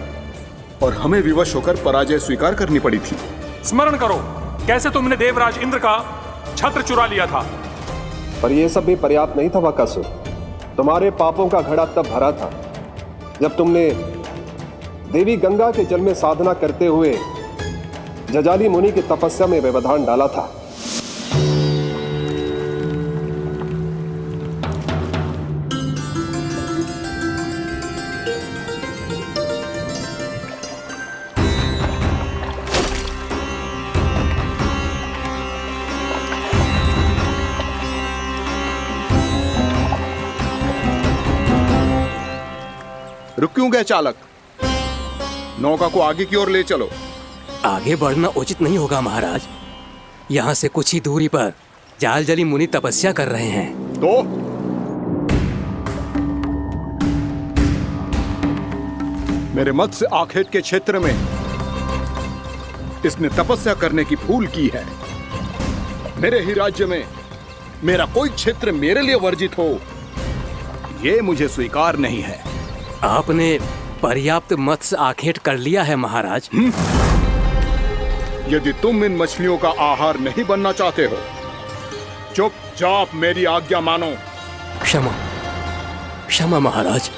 और हमें विवश होकर पराजय स्वीकार करनी पड़ी थी। स्मरण करो, कैसे तुमने देवराज इंद्र का छत्र चुरा लिया था। पर यह सब भी पर्याप्त नहीं था बकासुर। तुम्हारे पापों का घड़ा तब भरा था जब तुमने देवी गंगा के जल में साधना करते हुए जजाली मुनि की तपस्या में व्यवधान डाला था। रुक क्यों गए चालक? नौका को आगे की ओर ले चलो। आगे बढ़ना उचित नहीं होगा महाराज। यहाँ से कुछ ही दूरी पर जालजली मुनि तपस्या कर रहे हैं। तो मेरे मत्स्य आखेट के क्षेत्र में इसने तपस्या करने की भूल की है। मेरे ही राज्य में मेरा कोई क्षेत्र मेरे लिए वर्जित हो, यह मुझे स्वीकार नहीं है। आपने पर्याप्त मत्स्य आखेट कर लिया है महाराज। यदि तुम इन मछलियों का आहार नहीं बनना चाहते हो, चुपचाप मेरी आज्ञा मानो। क्षमा, क्षमा महाराज।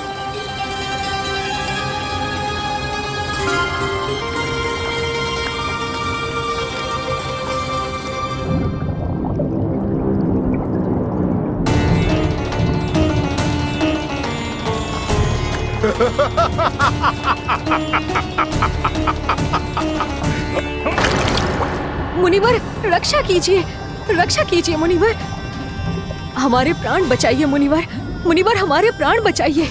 मुनिवर, रक्षा कीजिए, रक्षा कीजिए मुनिवर। हमारे प्राण बचाइए मुनिवर, मुनिवर हमारे प्राण बचाइए।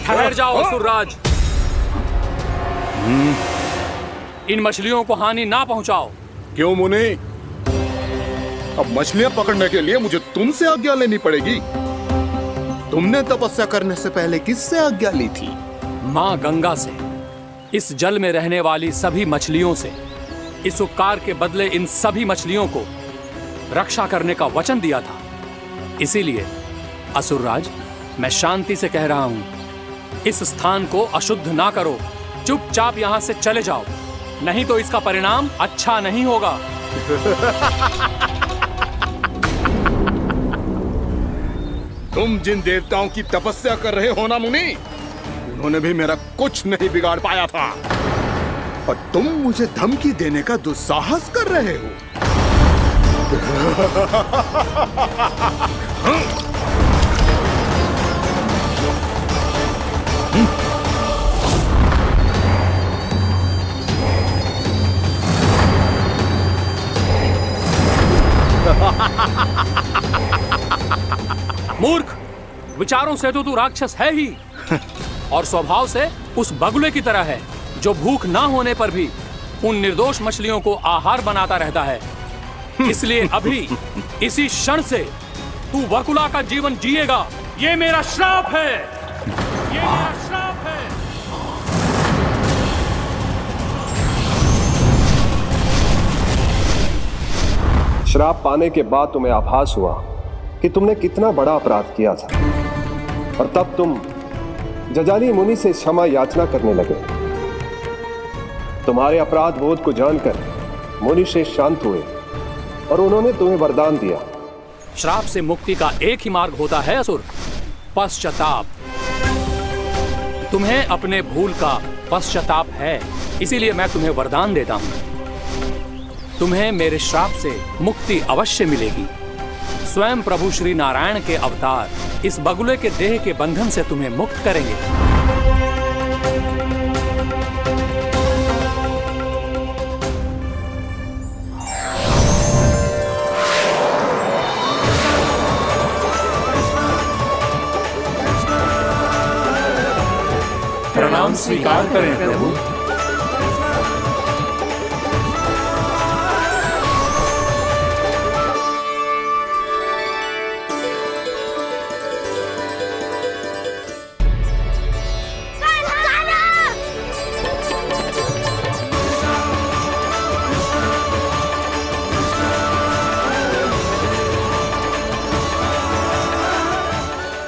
ठहर जाओ असुरराज, इन मछलियों को हानि ना पहुंचाओ। क्यों मुनि? अब मछलियां पकड़ने के लिए मुझे तुमसे आज्ञा लेनी पड़ेगी। तुमने तपस्या करने से पहले किससे आज्ञा ली थी? मां गंगा से। इस जल में रहने वाली सभी मछलियों से इस उपकार के बदले इन सभी मछलियों को रक्षा करने का वचन दिया था। इसीलिए असुरराज, मैं शांति से कह रहा हूं, इस स्थान को अशुद्ध ना करो। चुपचाप यहां से चले जाओ, नहीं तो इसका परिणाम अच्छा नहीं होगा। तुम जिन देवताओं की तपस्या कर रहे हो ना मुनि, उन्होंने भी मेरा कुछ नहीं बिगाड़ पाया था, और तुम मुझे धमकी देने का दुस्साहस कर रहे हो। मूर्ख, विचारों से तो तू राक्षस है ही, और स्वभाव से उस बगुले की तरह है जो भूख ना होने पर भी उन निर्दोष मछलियों को आहार बनाता रहता है। इसलिए अभी इसी क्षण से तू बगुला का जीवन जिएगा। ये मेरा श्राप है, ये मेरा श्राप है। श्राप पाने के बाद तुम्हें आभास हुआ कि तुमने कितना बड़ा अपराध किया था, और तब तुम जजाली मुनि से क्षमा याचना करने लगे। तुम्हारे अपराध बोध को जानकर मुनि से शांत हुए और उन्होंने तुम्हें वरदान दिया। श्राप से मुक्ति का एक ही मार्ग होता है असुर, पश्चाताप। तुम्हें अपने भूल का पश्चाताप है, इसीलिए मैं तुम्हें वरदान देता हूं। तुम्हें मेरे श्राप से मुक्ति अवश्य मिलेगी। स्वयं प्रभु श्री नारायण के अवतार इस बगुले के देह के बंधन से तुम्हें मुक्त करेंगे। प्रणाम स्वीकार करें प्रभु।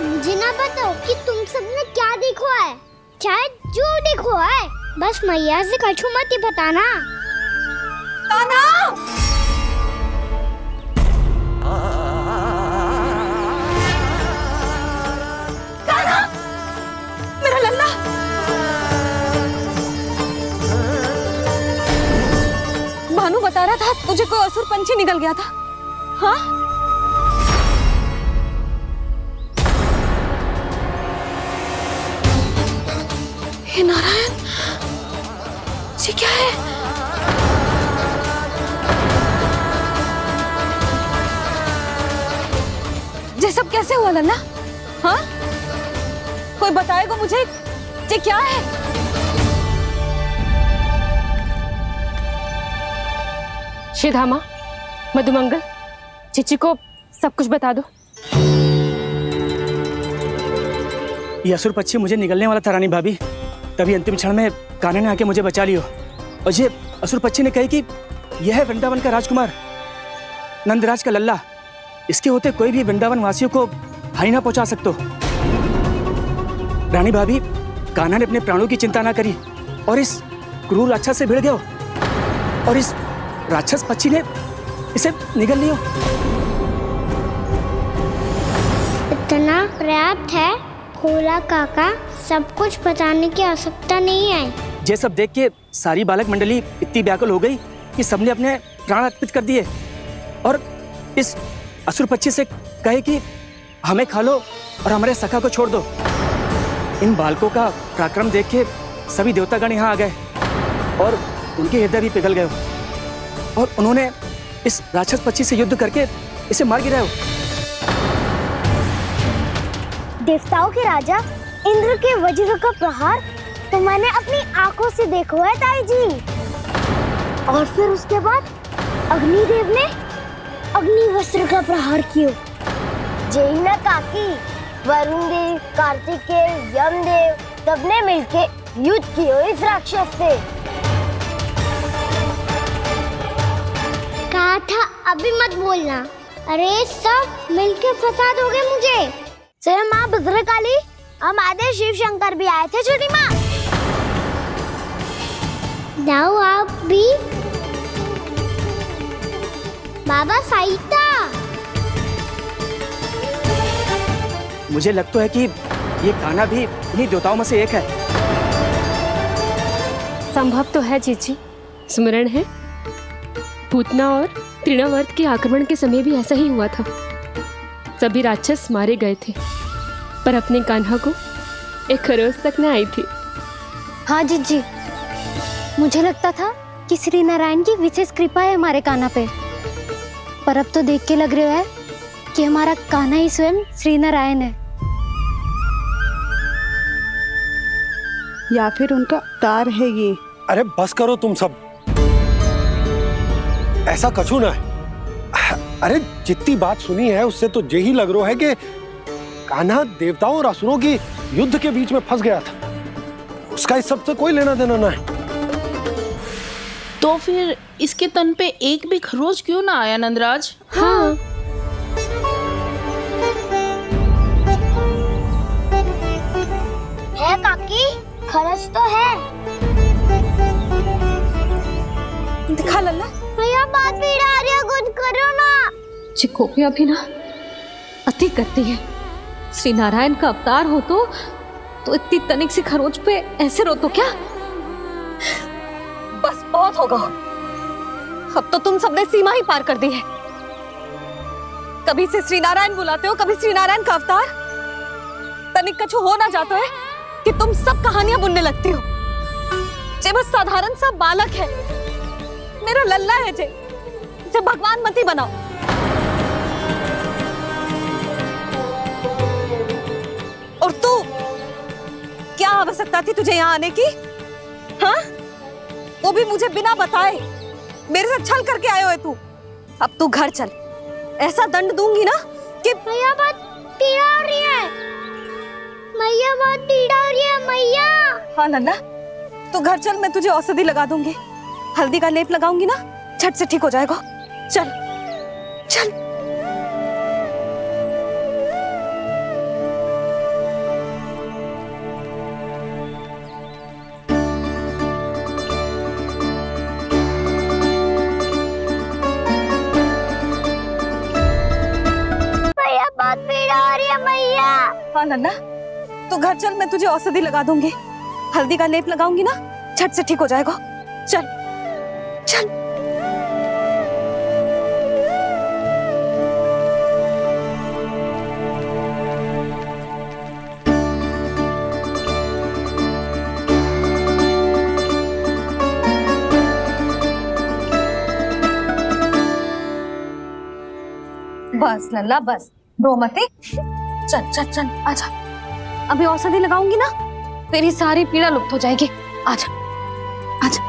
मुझे ना बताओ कि तुम सबने क्या देखा है, चाहे जो देखो है, बस मैया से कछु मत ही बताना। कान्हा! कान्हा! मेरा लल्ला! भानु बता रहा था तुझे कोई असुर पंछी निकल गया था। हाँ? हे नारायण, ये क्या है? ये सब कैसे हुआ लल्ला? हाँ? कोई बताएगा मुझे ये क्या है? श्रीधामा, मधुमंगल, चिची को सब कुछ बता दो। ये असुर पक्षी मुझे निगलने वाला था रानी भाभी, तभी अंतिम क्षण में कान्हा ने आके मुझे बचा लियो। और ये असुर पक्षी ने कही कि यह है वृंदावन का राजकुमार, नंदराज का लल्ला। इसके होते कोई भी वृंदावन वासियों को हानि ना पहुंचा सकते। रानी भाभी, कान्हा ने अपने प्राणों की चिंता ना करी और इस क्रूर राक्षस से भिड़ गयो और इस राक्षस पक्षी ने इसे निगल लियो। इतना पर्याप्त है भोला काका, सब कुछ बताने की आवश्यकता नहीं है। ये सब देख के सारी बालक मंडली इतनी व्याकुल हो गई कि सबने अपने प्राण अर्पित कर दिए और इस असुर पक्षी से कहे कि हमें खा लो और हमारे सखा को छोड़ दो। इन बालकों का पराक्रम देख के सभी देवतागण यहाँ आ गए और उनके हृदय भी पिघल गए और उन्होंने इस राक्षस पक्षी से युद्ध करके इसे मार गिराया। देवताओं के राजा इंद्र के वज्र का प्रहार तो मैंने अपनी आंखों से देखा है ताई जी। और फिर उसके बाद अग्निदेव ने अग्निवस्त्र का प्रहार किया। जय ना काकी, वरुण देव, कार्तिकेय, यमदेव सबने मिलके युद्ध किया इस राक्षस से। कहा था अभी मत बोलना। अरे सब मिलके फंसा दोगे मुझे। जय माँ भद्रकाली, हमारे शिव शंकर भी आए थे छोटी माँ। जाओ आप भी। बाबा साईता, मुझे लगता है कि ये कान्हा भी इन्हीं देवताओं में से एक है। संभव तो है चीची, स्मरण है पूतना और तृणावर्त के आक्रमण के समय भी ऐसा ही हुआ था। सभी राक्षस मारे गए थे पर अपने कान्हा को एक खरोच तक न आई थी। हाँ जीजी, मुझे लगता था कि श्री नारायण की विशेष कृपा है हमारे कान्हा पे, पर अब तो देख के लग रहा है कि हमारा कान्हा ही स्वयं श्री नारायण है। या फिर उनका अवतार है ये। अरे बस करो तुम सब, ऐसा कछु ना है। अरे जितनी बात सुनी है उससे तो यही लग रहा है कि कान्हा देवताओं और असुरों की युद्ध के बीच में फंस गया था। उसका इस सब से कोई लेना देना ना है। तो फिर इसके तन पे एक भी खरोच क्यों ना आया नंदराज? हाँ, है काकी, खरच तो है। दिखा लल्ला। भैया बात पीड़ा आ रही है, कुछ करो ना। चिकोपिया भी ना अति करती है। श्री नारायण का अवतार हो तो इतनी तनिक सी खरोच पे ऐसे रो तो क्या? बस बहुत होगा। अब तो तुम सबने सीमा ही पार कर दी है। कभी से श्री नारायण बुलाते हो, कभी श्री नारायण का अवतार। तनिक कछु हो ना जाता है कि तुम सब कहानियां बुनने लगती हो। जे बस साधारण सा बालक है, मेरा लल्ला है जे, इसे भगवान मती बनाओ। और तू, क्या आवश्यकता थी तुझे यहाँ आने की? हाँ, वो भी मुझे बिना बताए। मेरे से छल करके आयो है तू। अब तू घर चल, ऐसा दंड दूंगी ना कि मैया बहुत पीड़ा हो रही है। मैया बहुत पीड़ा हो रही है मैया। हाँ नन्ना, तू घर चल, मैं तुझे औषधि लगा दूंगी। हल्दी का लेप लगाऊंगी ना, झट से ठीक हो जाएगा। चल चल। मैया बहुत पीड़ा हो रही है मैया। हाँ नन्ना, तू घर चल, मैं तुझे औषधि लगा दूंगी। हल्दी का लेप लगाऊंगी ना, झट से ठीक हो जाएगा। चल चल। बस लल्ला बस, रो मते। चल चल चल, आजा। अभी औषधि लगाऊंगी ना, तेरी सारी पीड़ा लुप्त हो जाएगी। आजा आजा,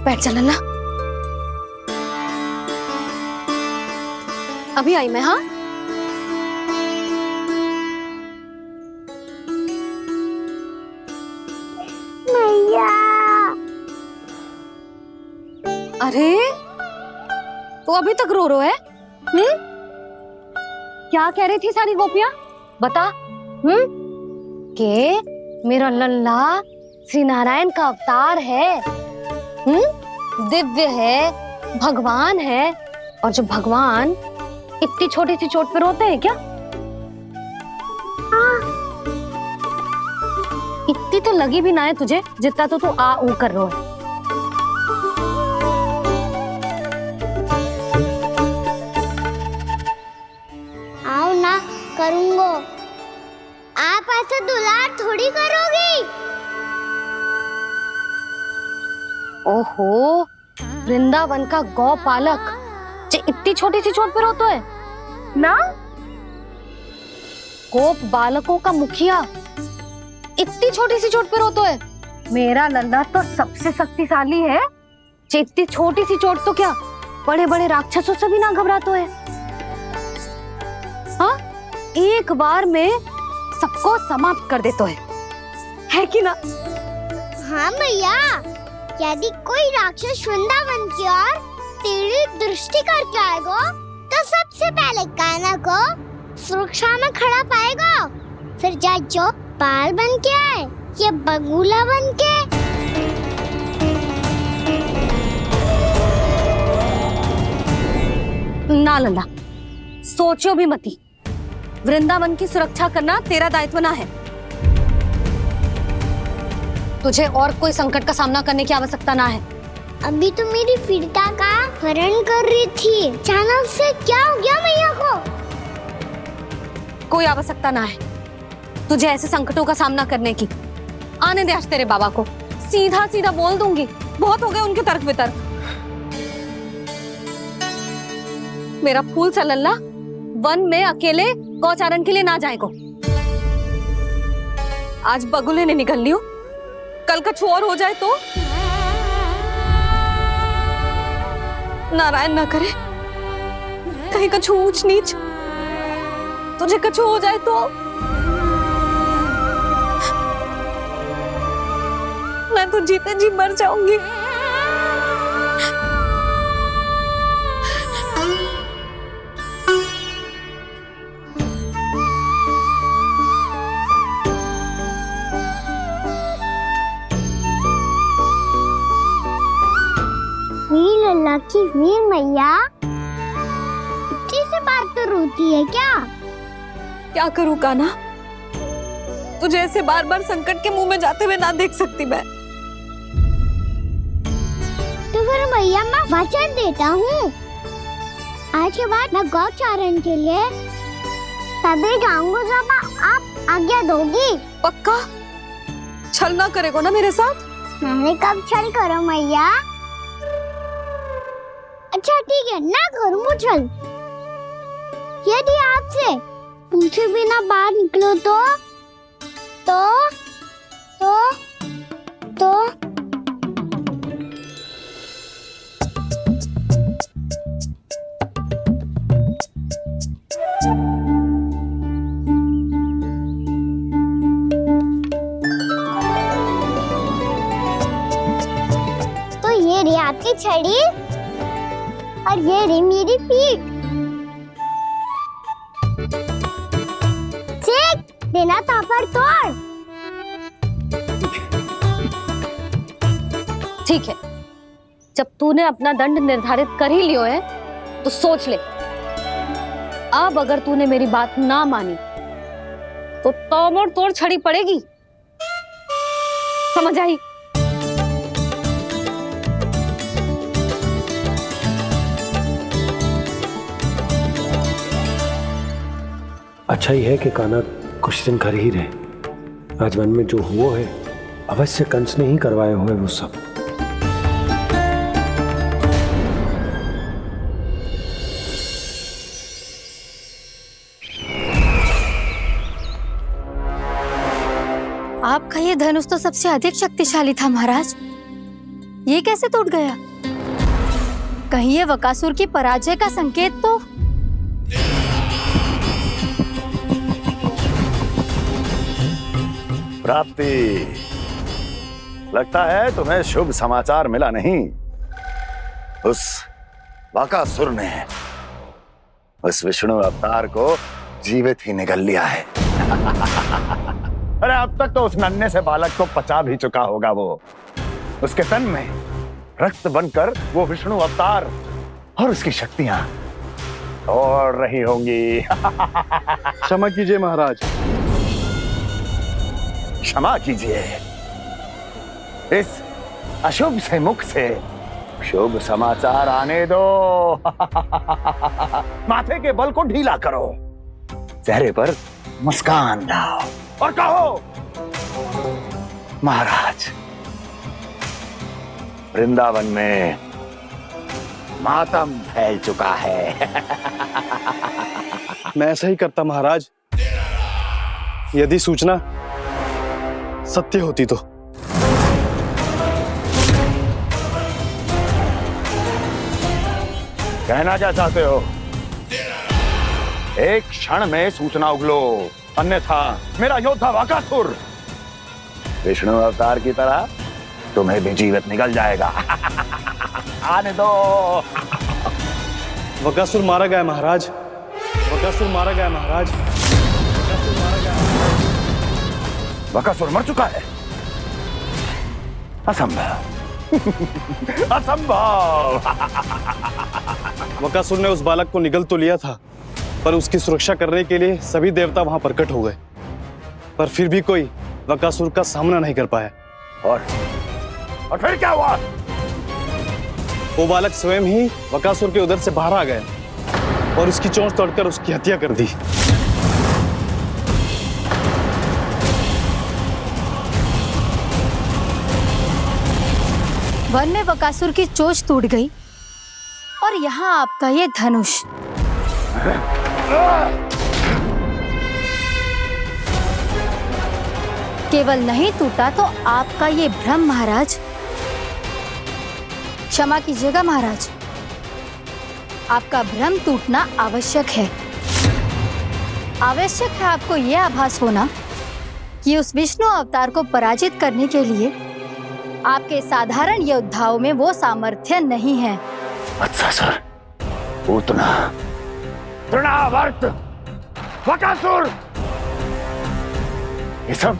बैठ जा लल्ला। अभी आई मैं। हाँ, मैया। अरे तो अभी तक रो रो है? क्या कह रही थी सारी गोपियां? बता। के मेरा लल्ला श्री नारायण का अवतार है, दिव्य है, भगवान है। और जो भगवान इतनी छोटी सी चोट पे रोते हैं क्या? इतनी तो लगी भी ना है तुझे, जितना तो तू आ ऊ कर रो है। आओ ना, करूंगो। आप ऐसा दुलार थोड़ी करोगी। ओहो, वृंदावन का गौपालक जे इतनी छोटी सी चोट पे रोता है ना? गोप बालकों का मुखिया इतनी छोटी सी चोट पे रोता है? मेरा लल्ला तो सबसे शक्तिशाली है। जे इतनी छोटी सी चोट तो क्या, बड़े बड़े राक्षसों से भी ना घबराता है। हाँ, एक बार में सबको समाप्त कर देता है कि ना? हाँ मैया, यदि कोई राक्षस वृंदावन की ओर तेरी दृष्टि करके आएगा, तो सबसे पहले कान्हा को सुरक्षा में खड़ा पाएगा। फिर चाहे जो बाल बन के आए या बगुला बन के। ना लल्ला, सोचो भी मती। वृंदावन की सुरक्षा करना तेरा दायित्व ना है। तुझे और कोई संकट का सामना करने की आवश्यकता ना है। अभी तो मेरी पीड़िता का हरण कर रही थी, अचानक से क्या हो गया मैया को? कोई आवश्यकता ना है तुझे ऐसे संकटों का सामना करने की। आने दे आज तेरे बाबा को, सीधा सीधा बोल दूंगी। बहुत हो गए उनके तर्क वितर्क। मेरा फूल सा लल्ला वन में अकेले गौचारण के लिए ना जाएगो। आज बगुले ने निकल लियो, कल का छोर हो जाए तो? नारायण ना करे, कहीं कछु ऊंच नीच तुझे कछु हो जाए तो? मैं तो जीते जी मर जाऊंगी। वीर लल्ला की वीर मैया इतनी से बात तो रोती है क्या? क्या करूं कान्हा, तुझे ऐसे बार बार संकट के मुंह में जाते हुए ना देख सकती मैं। तो फिर मैया मैं वचन देता हूँ, आज के बाद मैं गौचारण के लिए तभी जाऊंगा जब आप आज्ञा दोगी। पक्का छल ना करेगा ना मेरे साथ? मैंने कब छल करो मैया? अच्छा ठीक है, ना करूँ छल। यदि आपसे पूछे बिना बाहर निकलो तो ये रे आपकी छड़ी और ये रे मेरी पीठ। सेक देना तापर तोड़। ठीक है, जब तूने अपना दंड निर्धारित कर ही लियो है तो सोच ले, अब अगर तूने मेरी बात ना मानी तो तोड़ तोड़ छड़ी पड़ेगी। समझ आई? अच्छा ही है कि कान्हा कुछ दिन घर ही रहे। आज मन में जो हुआ है अवश्य कंस ने ही करवाए हुए वो सब। आपका ये धनुष तो सबसे अधिक शक्तिशाली था महाराज, ये कैसे टूट गया? कहीं ये बकासुर की पराजय का संकेत तो? प्राप्ति, लगता है तुम्हें शुभ समाचार मिला नहीं। उस बकासुर ने उस विष्णु अवतार को जीवित ही निगल लिया है। अरे अब तक तो उस नन्हे से बालक को पचा भी चुका होगा वो। उसके तन में रक्त बनकर वो विष्णु अवतार और उसकी शक्तियां दौड़ रही होंगी। क्षमा कीजिए महाराज। क्षमा कीजिए, इस अशुभ से मुख से शुभ समाचार आने दो। माथे के बल को ढीला करो, चेहरे पर मुस्कान लाओ और कहो, महाराज, वृंदावन में मातम फैल चुका है। मैं ऐसा ही करता महाराज, यदि सूचना सत्य होती तो। कहना क्या चाहते हो? एक क्षण में सूचना उगलो, अन्यथा मेरा योद्धा बकासुर विष्णु अवतार की तरह तुम्हें भी जीवित निकल जाएगा। आने दो। बकासुर मारा गया महाराज, बकासुर मारा गया महाराज, बकासुर मारा गया। बकासुर मर चुका है? असंभव। असंभव। बकासुर ने उस बालक को निगल तो लिया था, पर उसकी सुरक्षा करने के लिए सभी देवता वहां प्रकट हो गए, पर फिर भी कोई बकासुर का सामना नहीं कर पाया। और फिर क्या हुआ? वो बालक स्वयं ही बकासुर के उदर से बाहर आ गया और उसकी चोंच तोड़कर उसकी हत्या कर दी। वन में बकासुर की चोंच टूट गई और यहाँ आपका ये धनुष। केवल नहीं टूटा तो आपका ये भ्रम महाराज। क्षमा कीजिएगा महाराज, आपका भ्रम टूटना आवश्यक है। आवश्यक है आपको यह आभास होना कि उस विष्णु अवतार को पराजित करने के लिए आपके साधारण योद्धाओं में वो सामर्थ्य नहीं है। वत्सासुर, पूतना, तृणावर्त, बकासुर, ये सब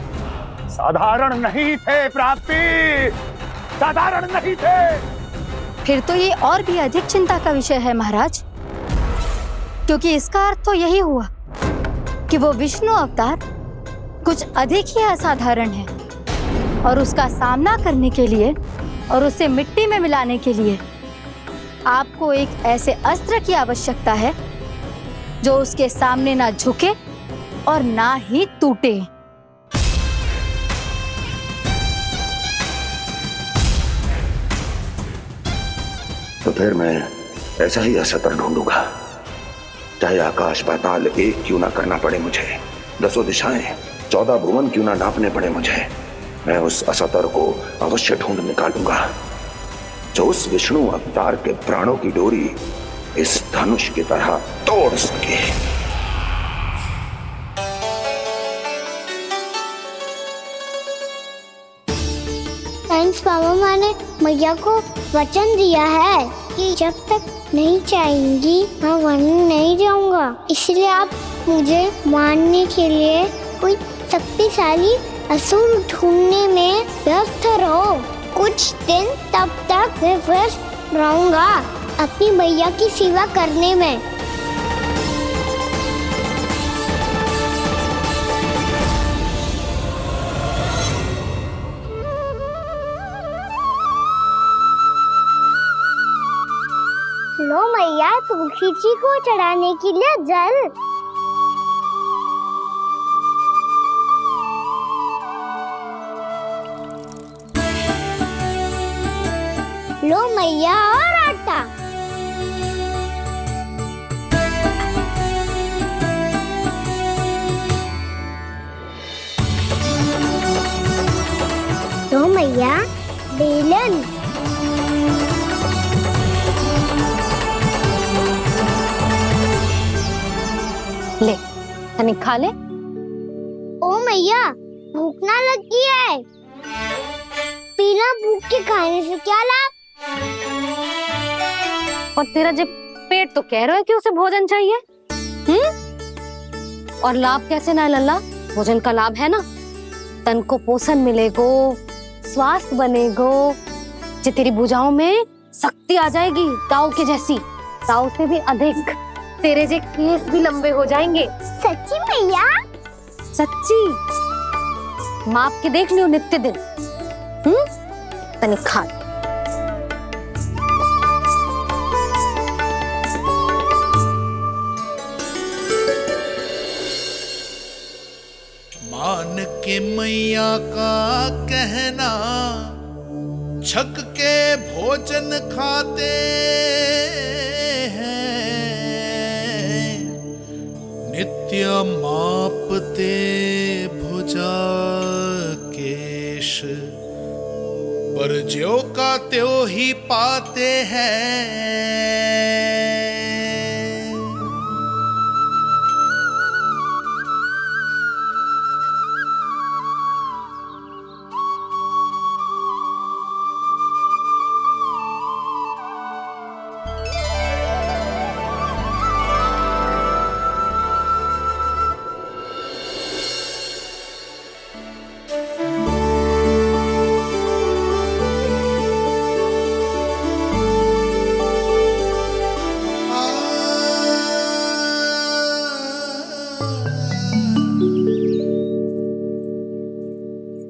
साधारण नहीं थे प्राप्ति, साधारण नहीं थे। फिर तो ये और भी अधिक चिंता का विषय है महाराज, क्योंकि इसका अर्थ तो यही हुआ कि वो विष्णु अवतार कुछ अधिक ही असाधारण है और उसका सामना करने के लिए और उसे मिट्टी में मिलाने के लिए आपको एक ऐसे अस्त्र की आवश्यकता है जो उसके सामने ना झुके और ना ही टूटे। तो फिर मैं ऐसा ही असत्र ढूंढूंगा, चाहे आकाश पाताल एक क्यों ना करना पड़े मुझे, 10 दिशाएं 14 भुवन क्यों ना नापने पड़े मुझे, मैं उस असतर को अवश्य ढूंढ निकालूंगा जो उस विष्णु अवतार के प्राणों की डोरी इस धनुष की तरह तोड़ सके। थैंक्स पापा, मैंने मैया को वचन दिया है कि जब तक नहीं चाहेंगी मैं वन नहीं जाऊंगा, इसलिए आप मुझे मारने के लिए कोई शक्तिशाली असुर ढूंढने में व्यस्त रहो। कुछ दिन तब तक मैं व्यस्त रहूंगा अपनी मैया की सेवा करने में। लो मैया, तुलसी जी को चढ़ाने के लिए जल। लो मैया, और आटा। लो मैया, बेलन। ले तनिक खा ले। ओ मैया, भूख ना लगी है। बिना भूख के खाने से क्या लाभ? और तेरा जब पेट तो कह रहा है कि उसे भोजन चाहिए, और लाभ कैसे ना है लल्ला? भोजन का लाभ है ना, तन को पोषण मिलेगो, स्वास्थ्य बनेगो, जे तेरी भुजाओं में शक्ति आ जाएगी ताऊ के जैसी, ताऊ से भी अधिक। तेरे जे केस भी लंबे हो जाएंगे। सच्ची मैया? सच्ची। माप के देख लियो नित्य दिन। तनिक खा। मान के मैया का कहना, छक के भोजन खाते हैं, नित्य मापते भुजा केश, पर ज्यों का त्यों ही पाते हैं।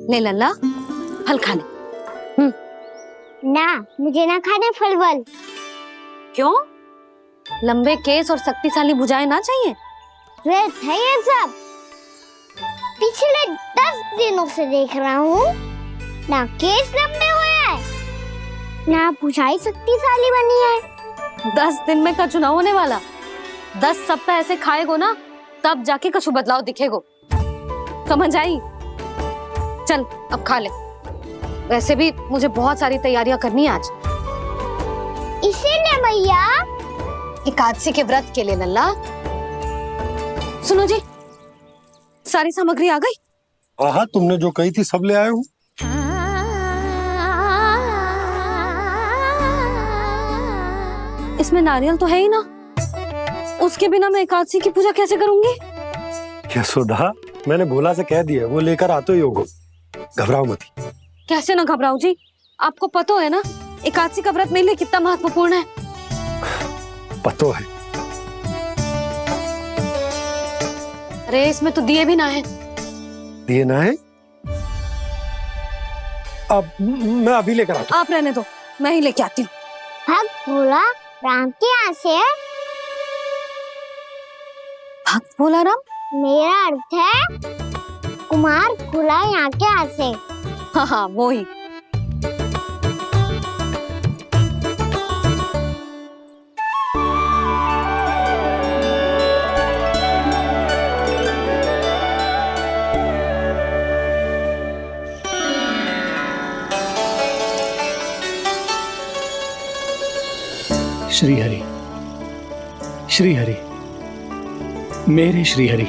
ले लल्ला, फल खा ले। ना, मुझे ना खाने फल वल। क्यों? लंबे केस और शक्तिशाली भुजाएं ना चाहिए? व्यर्थ है ये सब। पिछले 10 दिनों से देख रहा हूँ, ना केस लंबे हुए हैं, ना भुजाएं शक्तिशाली बनी है। 10 दिन में का चुनाव होने वाला। 10 सप्ताह ऐसे खाएगो ना, तब जाके कछु बदलाव दिखेगो। समझ आई? चल अब खा ले। वैसे भी मुझे बहुत सारी तैयारियां करनी है आज। इसीलिए भैया, एकादशी के व्रत के लिए लल्ला। सुनो जी, सारी सामग्री आ गई? हाँ, तुमने जो कही थी सब ले आए हूँ। इसमें नारियल तो है ही ना, उसके बिना मैं एकादशी की पूजा कैसे करूंगी? यशोदा, मैंने भोला से कह दिया, वो लेकर आते ही होगा, घबराओ मत। कैसे ना घबराओ जी, आपको पता है ना एकादशी का व्रत मेरे लिए कितना महत्वपूर्ण है। पतो है। अरे इसमें तो दिए भी ना है। दिए ना है? अब मैं अभी लेकर आता हूँ। आप रहने दो, मैं ही लेके आती हूँ। भाग भोला, राम के यहाँ से है? भक्त भोला राम? मेरा अर्थ है कुमार खुला यहाँ के यहाँ से। हाँ हाँ वो ही। श्री हरि, श्री हरि, मेरे श्री हरि।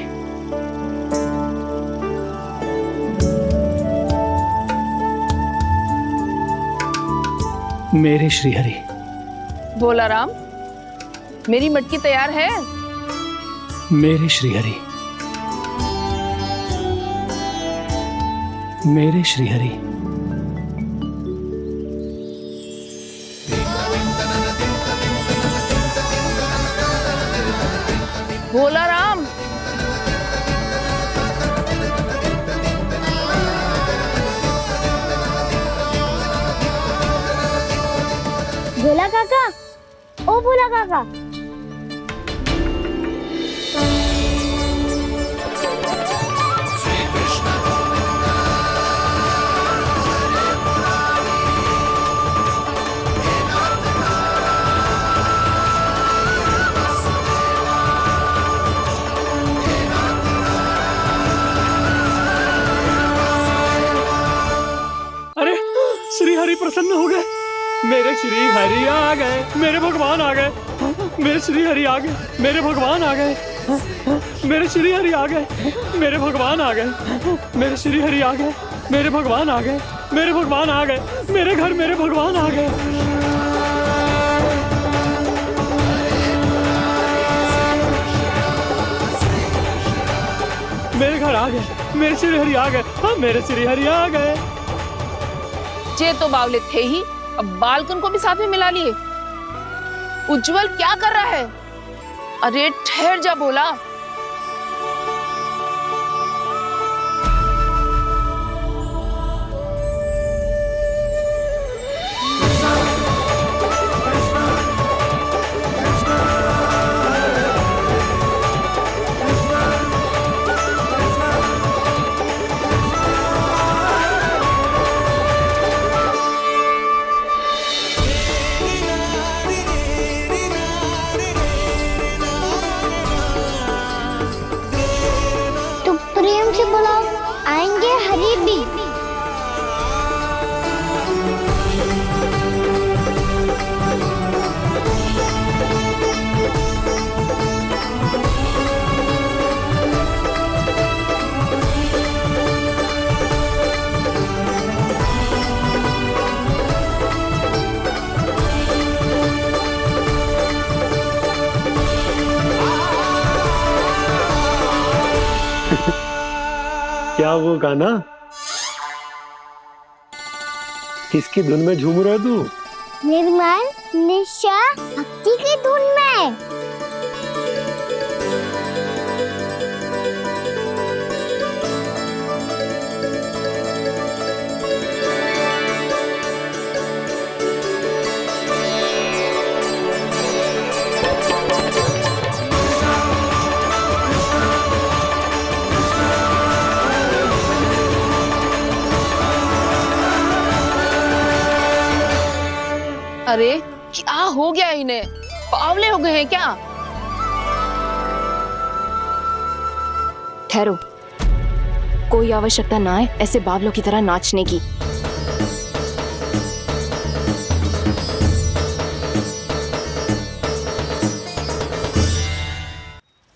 मेरे श्री हरि। भोला राम, मेरी मटकी तैयार है? मेरे श्री हरि। मेरे श्री हरि। भोला राम, भोला काका, ओ भोला काका। अरे श्री हरि प्रसन्न हो गए। मेरे श्री हरि आ गए, मेरे भगवान आ गए। मेरे श्री हरि आ गए, मेरे भगवान आ गए। मेरे श्री हरि आ गए, मेरे भगवान आ गए। मेरे श्री हरि आ गए, मेरे भगवान आ गए। मेरे भगवान आ गए, मेरे घर मेरे भगवान आ गए। मेरे घर आ गए, मेरे श्री हरि आ गए। हाँ मेरे श्री हरि आ गए। जे तो बावले थे ही, अब बालकन को भी साथ में मिला लिए। उज्जवल क्या कर रहा है? अरे ठहर जा भोला। प्रेम से बुलाओ, आएंगे हरि भी। क्या वो गाना? किसकी धुन में झूम रहा तू? निर्मल निशा भक्ति की धुन में। अरे क्या हो गया इन्हें? बावले हो गए हैं क्या? ठहरो, कोई आवश्यकता ना है ऐसे बावलों की तरह नाचने की।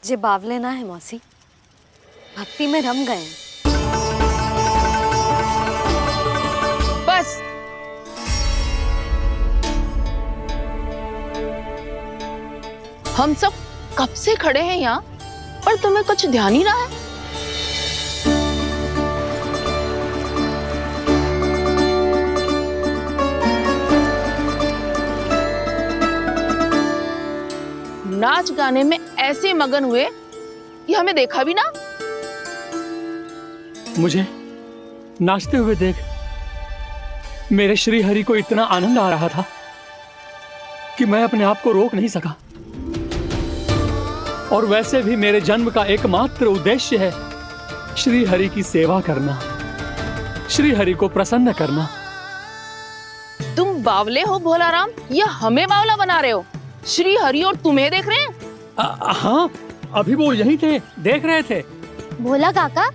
जे बावले ना है मौसी, भक्ति में रम गए। बस हम सब कब से खड़े हैं यहाँ, पर तुम्हें कुछ ध्यान ही रहा है। नाच गाने में ऐसे मगन हुए कि हमें देखा भी ना। मुझे नाचते हुए देख मेरे श्री हरि को इतना आनंद आ रहा था कि मैं अपने आप को रोक नहीं सका। और वैसे भी मेरे जन्म का एकमात्र उद्देश्य है श्री हरि की सेवा करना, श्री हरि को प्रसन्न करना। तुम बावले हो भोलाराम, या हमें बावला बना रहे हो? श्री हरि और तुम्हें देख रहे हैं? हाँ, अभी वो यहीं थे, देख रहे थे। भोला काका,